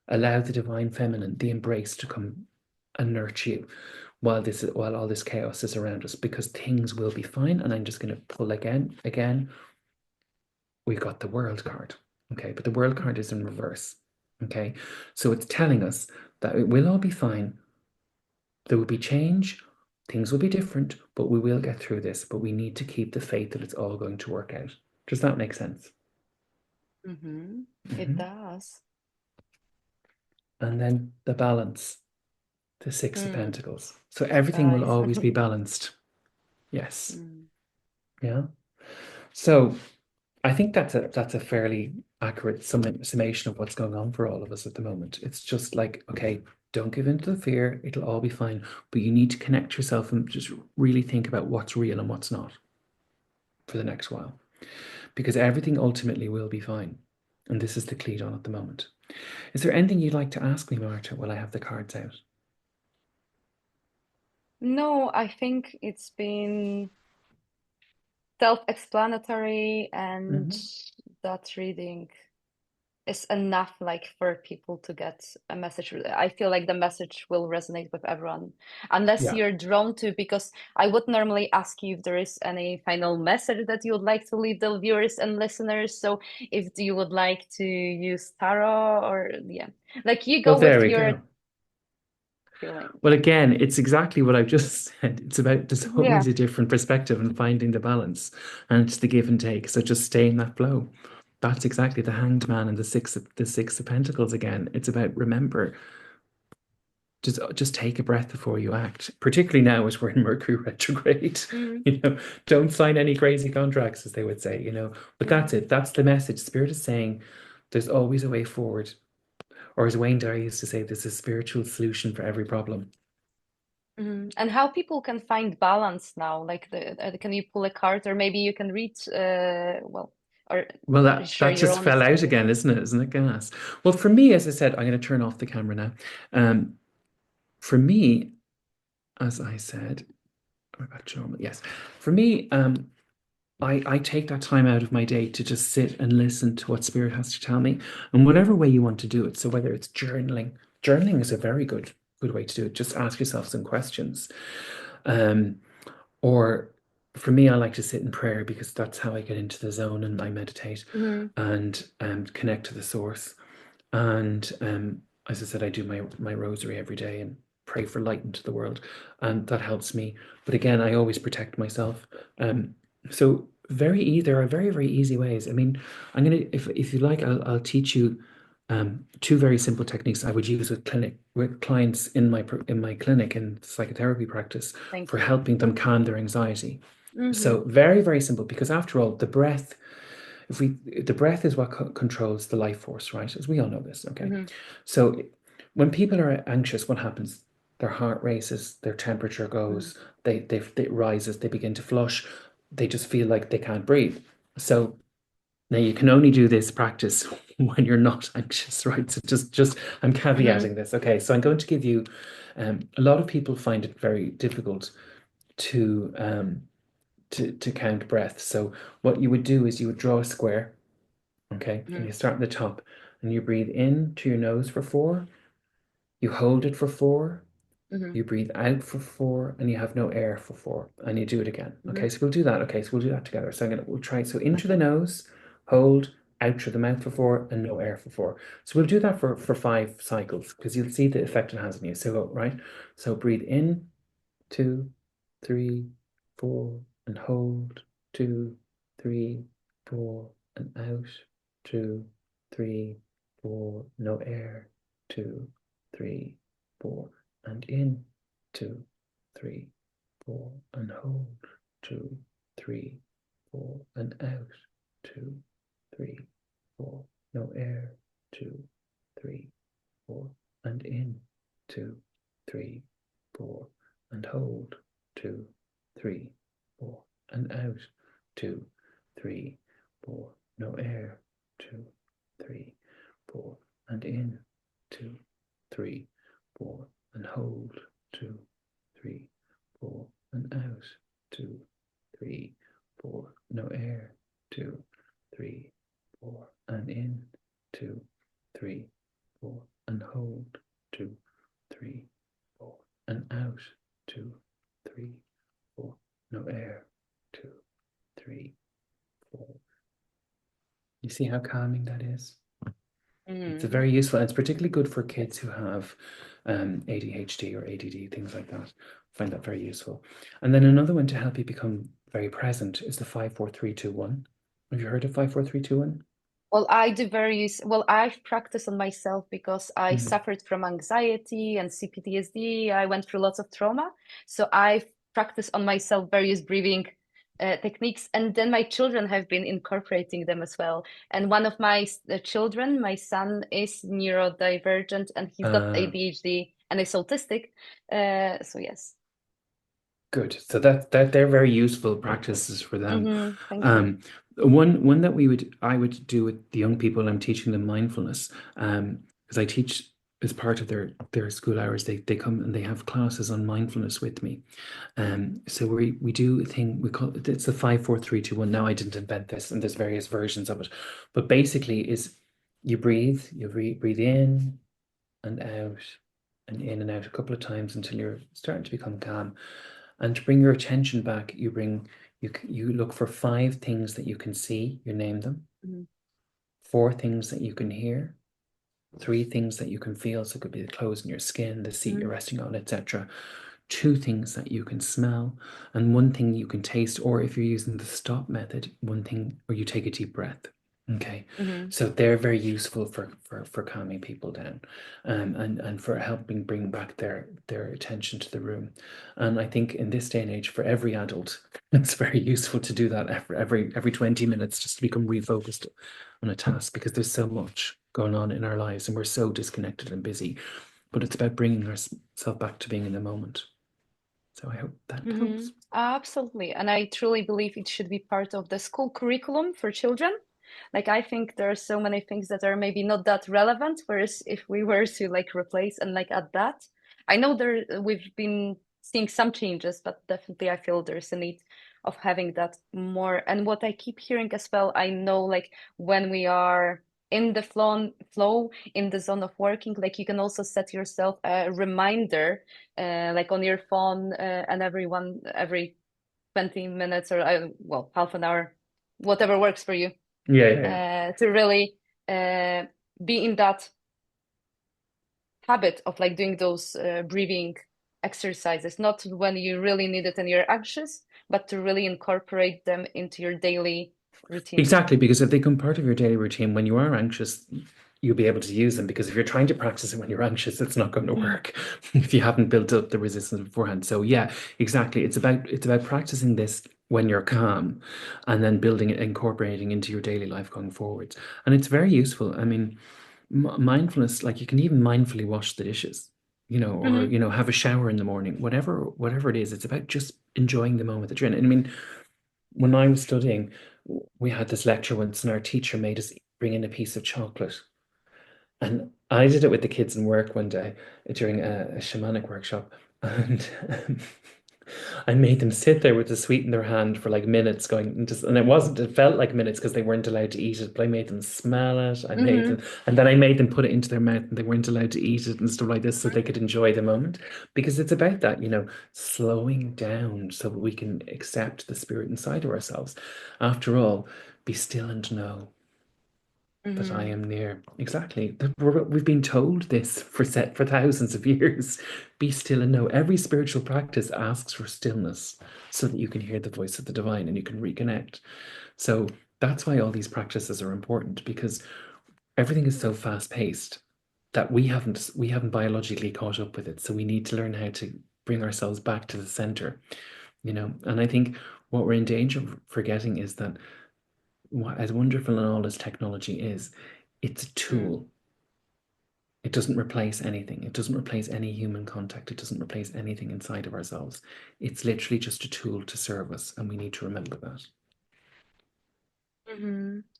Allow the divine feminine, the embrace, to come and nurture you while all this chaos is around us, because things will be fine. And I'm just going to pull again. We've got the world card. Okay, but the world card is in reverse. Okay, so it's telling us that it will all be fine. There will be change, things will be different, but we will get through this. But we need to keep the faith that it's all going to work out. Does that make sense? It Mhm. does. And then the balance, the Six of Mm, Pentacles. So everything will nice. always be balanced. Yes. Mm, Yeah. So I think that's a fairly accurate summation of what's going on for all of us at the moment. It's just like, okay, don't give in to the fear. It'll all be fine. But you need to connect yourself and just really think about what's real and what's not for the next while. Because everything ultimately will be fine. And this is the cleat on at the moment. Is there anything you'd like to ask me, Marta, while I have the cards out? no, I think it's been self-explanatory, and Mhm. that reading is enough, like, for people to get a message. I feel like the message will resonate with everyone, unless Yeah. you're drawn to, because I would normally ask you if there is any final message that you would like to leave the viewers and listeners. So if you would like to use tarot, or yeah, like, you Well, go there with we your go. feeling. Well, Yeah. again, it's exactly what I've just said. It's about there's Yeah. always a different perspective and finding the balance, and it's the give and take. So just stay in that flow. That's exactly the Hanged Man and the Six of Pentacles again. It's about remember, just take a breath before you act. Particularly now as we're in Mercury retrograde. Mm, Don't sign any crazy contracts, as they would say. But that's mm, it. That's the message. Spirit is saying there's always a way forward. Or as Wayne Dyer used to say, there's a spiritual solution for every problem. And how people can find balance now? Like, can you pull a card, or maybe you can read, well, or Well, that share your just own fell out experience? again, isn't it? Isn't it gas? Well, for me, as I said, I'm going to turn off the camera now. Um, for me, as I said, we're back to normal. Yes. For me, I take that time out of my day to just sit and listen to what Spirit has to tell me, and whatever way you want to do it. So whether it's journaling is a very good way to do it. Just ask yourself some questions. Um, Or for me, I like to sit in prayer because that's how I get into the zone and I meditate Mm-hmm. and connect to the source. And as I said, I do my rosary every day and pray for light into the world, and that helps me. But again, I always protect myself. So there are very very easy ways. I mean, I'm gonna if you like, I'll teach you two very simple techniques I would use with clients in my clinic and psychotherapy practice Thank for you. helping them calm their anxiety. Mm-hmm. So very very simple, because after all, the breath is what controls the life force, right? As we all know this, okay? Mm-hmm. So when people are anxious, what happens? Their heart races, their temperature goes, it rises, they begin to flush, they just feel like they can't breathe. So now you can only do this practice when you're not anxious, right? So just I'm Mm-hmm. caveating this. Okay, so I'm going to give you. A lot of people find it very difficult to to count breaths. So what you would do is you would draw a square, okay, and Mm-hmm. you start at the top, and you breathe in to your nose for 4, you hold it for 4, Mm-hmm. you breathe out for 4, and you have no air for 4, and you do it again. Mm-hmm. Okay, so we'll do that. Okay, so we'll do that together. So we'll try. So in through the Okay. nose, hold, out through the mouth for 4, and no air for 4. So we'll do that for 5 cycles, because you'll see the effect it has on you. So right. So breathe in, 2, 3, 4, and hold, 2, 3, 4, and out, 2, 3, 4, no air, 2, 3, 4, and in, 2, 3, 4, and hold, 2, 3, 4, and out, 2, 3, 4, no air, 2, 3, 4, and in, 2, 3, 4, and hold, 2, 3, 4, and out, 2, 3, 4, no air, 2, 3, 4, and in, 2, 3, 4, and hold, 2, 3, 4, and out, 2, 3, 4, no air, 2, 3, 4, and in, 2, 3, 4, and hold, 2, 3, 4, and out, 2, 3, 4, no air, 2, 3, 4. You see how calming that is? It's very useful. And it's particularly good for kids who have ADHD or ADD, things like that. I find that very useful. And then another one to help you become very present is the 5-4-3-2-1. Have you heard of 5-4-3-2-1? Well, I've practiced on myself because I suffered from anxiety and CPTSD. I went through lots of trauma. So I've practiced on myself various breathing techniques. And then my children have been incorporating them as well. And one of my children, my son, is neurodivergent and he's got ADHD and is autistic. So yes. Good. So that they're very useful practices for them. Thank you. One that I would do with the young people, I'm teaching them mindfulness. Because I teach as part of their school hours, they come and they have classes on mindfulness with me. So we do a thing we call it's the 5-4-3-2-1. Now I didn't invent this, and there's various versions of it, but basically is you breathe in and out, and in and out a couple of times until you're starting to become calm. And to bring your attention back, you look for 5 things that you can see, you name them, 4 things that you can hear, 3 things that you can feel, so it could be the clothes in your skin, the seat you're resting on, etc. 2 things that you can smell, and 1 thing you can taste, or if you're using the stop method, 1 thing, or you take a deep breath. Okay, so they're very useful for calming people down, and for helping bring back their attention to the room. And I think in this day and age, for every adult, it's very useful to do that every 20 minutes, just to become refocused on a task, because there's so much going on in our lives, and we're so disconnected and busy. But it's about bringing ourselves back to being in the moment. So I hope that helps. Absolutely. And I truly believe it should be part of the school curriculum for children. Like, I think there are so many things that are maybe not that relevant, whereas if we were to like replace and like add that, I know we've been seeing some changes, but definitely I feel there's a need of having that more. And what I keep hearing as well, I know like when we are in the flow in the zone of working, like you can also set yourself a reminder like on your phone, and every 20 minutes or well, half an hour, whatever works for you, Yeah, yeah, yeah. to really be in that habit of like doing those breathing exercises, not when you really need it and you're anxious, but to really incorporate them into your daily routine. Exactly, because if they become part of your daily routine, when you are anxious, you'll be able to use them. Because if you're trying to practice it when you're anxious, it's not going to work if you haven't built up the resistance beforehand. So yeah, exactly. It's about practicing this when you're calm, and then building it, incorporating into your daily life going forwards. And it's very useful. I mean, mindfulness, like you can even mindfully wash the dishes, or Hmm. have a shower in the morning, whatever it is. It's about just enjoying the moment that you're in. And I mean, when I was studying, we had this lecture once, and our teacher made us bring in a piece of chocolate. And I did it with the kids in work one day during a shamanic workshop. And I made them sit there with the sweet in their hand for like minutes, going and it felt like minutes because they weren't allowed to eat it, but I made them smell it. I made them, Hmm. and then I made them put it into their mouth, and they weren't allowed to eat it and stuff like this, so they could enjoy the moment. Because it's about that, slowing down so that we can accept the spirit inside of ourselves. After all, be still and know that I Hmm. am near. Exactly. We've been told this for thousands of years. Be still and know. Every spiritual practice asks for stillness so that you can hear the voice of the divine and you can reconnect. So that's why all these practices are important, because everything is so fast paced that we haven't biologically caught up with it. So we need to learn how to bring ourselves back to the center. And I think what we're in danger of forgetting is that as wonderful and all as technology is, it's a tool. It doesn't replace anything. It doesn't replace any human contact. It doesn't replace anything inside of ourselves. It's literally just a tool to serve us, and we need to remember that.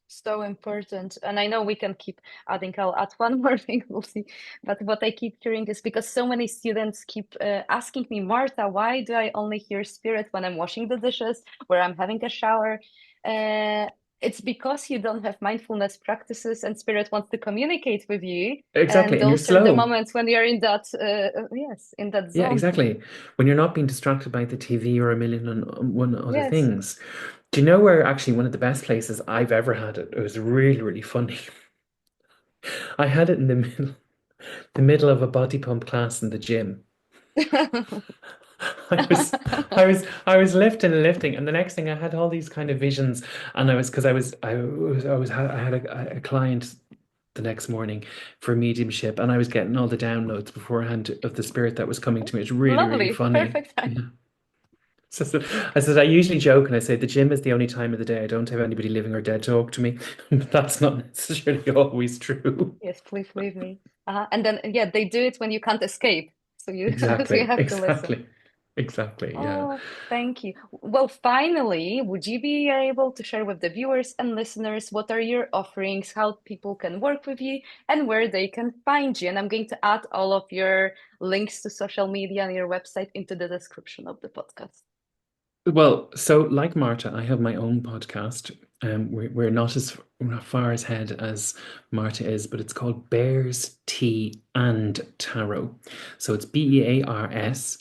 So important. And I know we can keep adding, I'll add one more thing, we'll see. But what I keep hearing is because so many students keep asking me, Marta, why do I only hear spirit when I'm washing the dishes, where I'm having a shower? Uh, it's because you don't have mindfulness practices and spirit wants to communicate with you. And Exactly. And you're those are the slow. moments when you're in that, yes, in that Yeah, zone. exactly. When you're not being distracted by the TV or a million and one other Yes. things. Do you know where actually one of the best places I've ever had it? It was really, really funny. I had it in the middle of a body pump class in the gym. I was, I was lifting and lifting, and the next thing I had all these kind of visions, and because I had a client the next morning for mediumship, and I was getting all the downloads beforehand of the spirit that was coming to me. It's really, really Lovely. funny. Perfect time. Yeah. I said, I usually joke and I say the gym is the only time of the day I don't have anybody living or dead talk to me, but that's not necessarily always true. Yes, please leave me. And then, yeah, they do it when you can't escape. So you, so you Exactly, have to listen. exactly, exactly. Yeah. Oh, thank you. Well, finally, would you be able to share with the viewers and listeners what are your offerings, how people can work with you, and where they can find you? And I'm going to add all of your links to social media and your website into the description of the podcast. Well, so like Marta, I have my own podcast. We're not far as ahead as Marta is, but it's called Bears, Tea, and Tarot. So it's BEARS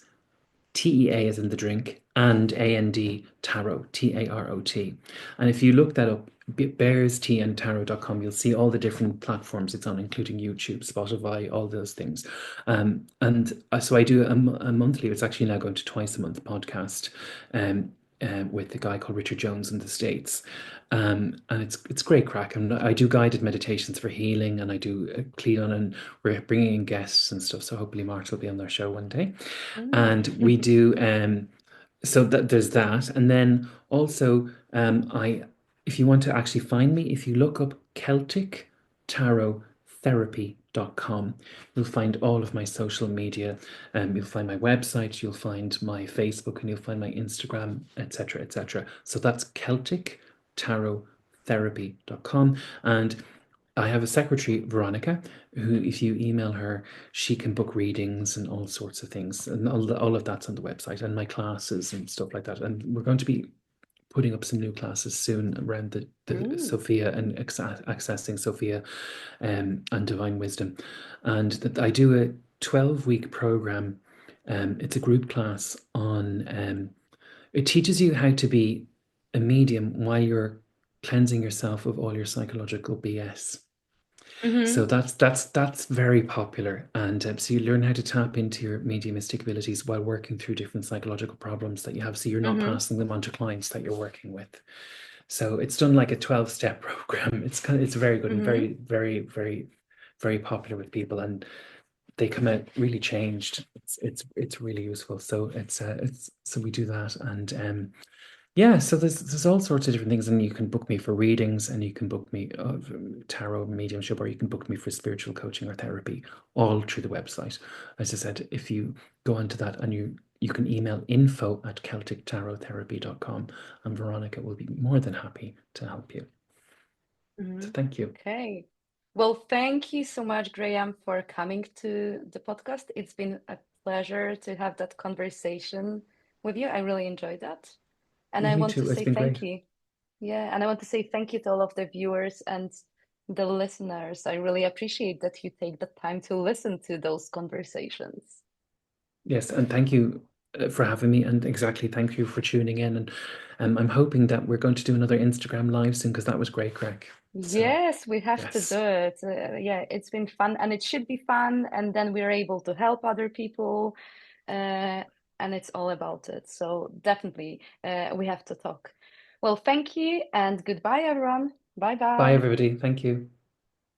TEA is in the drink, and AND Tarot, TAROT. And if you look that up, bearstea and tarot.com, you'll see all the different platforms it's on, including YouTube, Spotify, all those things. So I do a monthly, it's actually now going to twice a month podcast um, with a guy called Richard Jones in the States. And it's great crack. And I do guided meditations for healing, and I do Cleon, and we're bringing in guests and stuff. So hopefully Marta will be on their show one day. Mm. And we do so that there's that. And then also I if you want to actually find me, if you look up Celtic Tarot Therapy.com, you'll find all of my social media. You'll find my website, you'll find my Facebook, and you'll find my Instagram, etc., etc. So that's Celtic Tarot Therapy.com. And I have a secretary, Veronica, who, if you email her, she can book readings and all sorts of things. And all of that's on the website, and my classes and stuff like that. And we're going to be putting up some new classes soon around the Mm. Sophia and accessing Sophia and divine wisdom. And that I do a 12-week program. It's a group class on, it teaches you how to be a medium while you're cleansing yourself of all your psychological BS. So Hmm. that's very popular, and so you learn how to tap into your mediumistic abilities while working through different psychological problems that you have. So you're not Hmm. passing them on to clients that you're working with. So it's done like a 12-step program. It's very good and Hmm. very popular with people, and they come out really changed. It's really useful. So it's so we do that, and yeah, so there's all sorts of different things, and you can book me for readings, and you can book me tarot mediumship, or you can book me for spiritual coaching or therapy, all through the website. As I said, if you go onto that and you can email info@celtictarottherapy.com, and Veronica will be more than happy to help you. Hmm. So thank you. Okay. Well, thank you so much, Graham, for coming to the podcast. It's been a pleasure to have that conversation with you. I really enjoyed that. And I Me want to too. It's say been thank great. you. Yeah, and I want to say thank you to all of the viewers and the listeners. I really appreciate that you take the time to listen to those conversations. Yes, and thank you for having me, and exactly thank you for tuning in. And I'm hoping that we're going to do another Instagram live soon because that was great crack. So Yes, we have to do yes. it. Yeah, it's been fun and it should be fun. And then we're able to help other people. Uh, and it's all about it. So definitely, we have to talk. Well, thank you and goodbye, everyone. Bye Bye, bye. everybody. Thank you.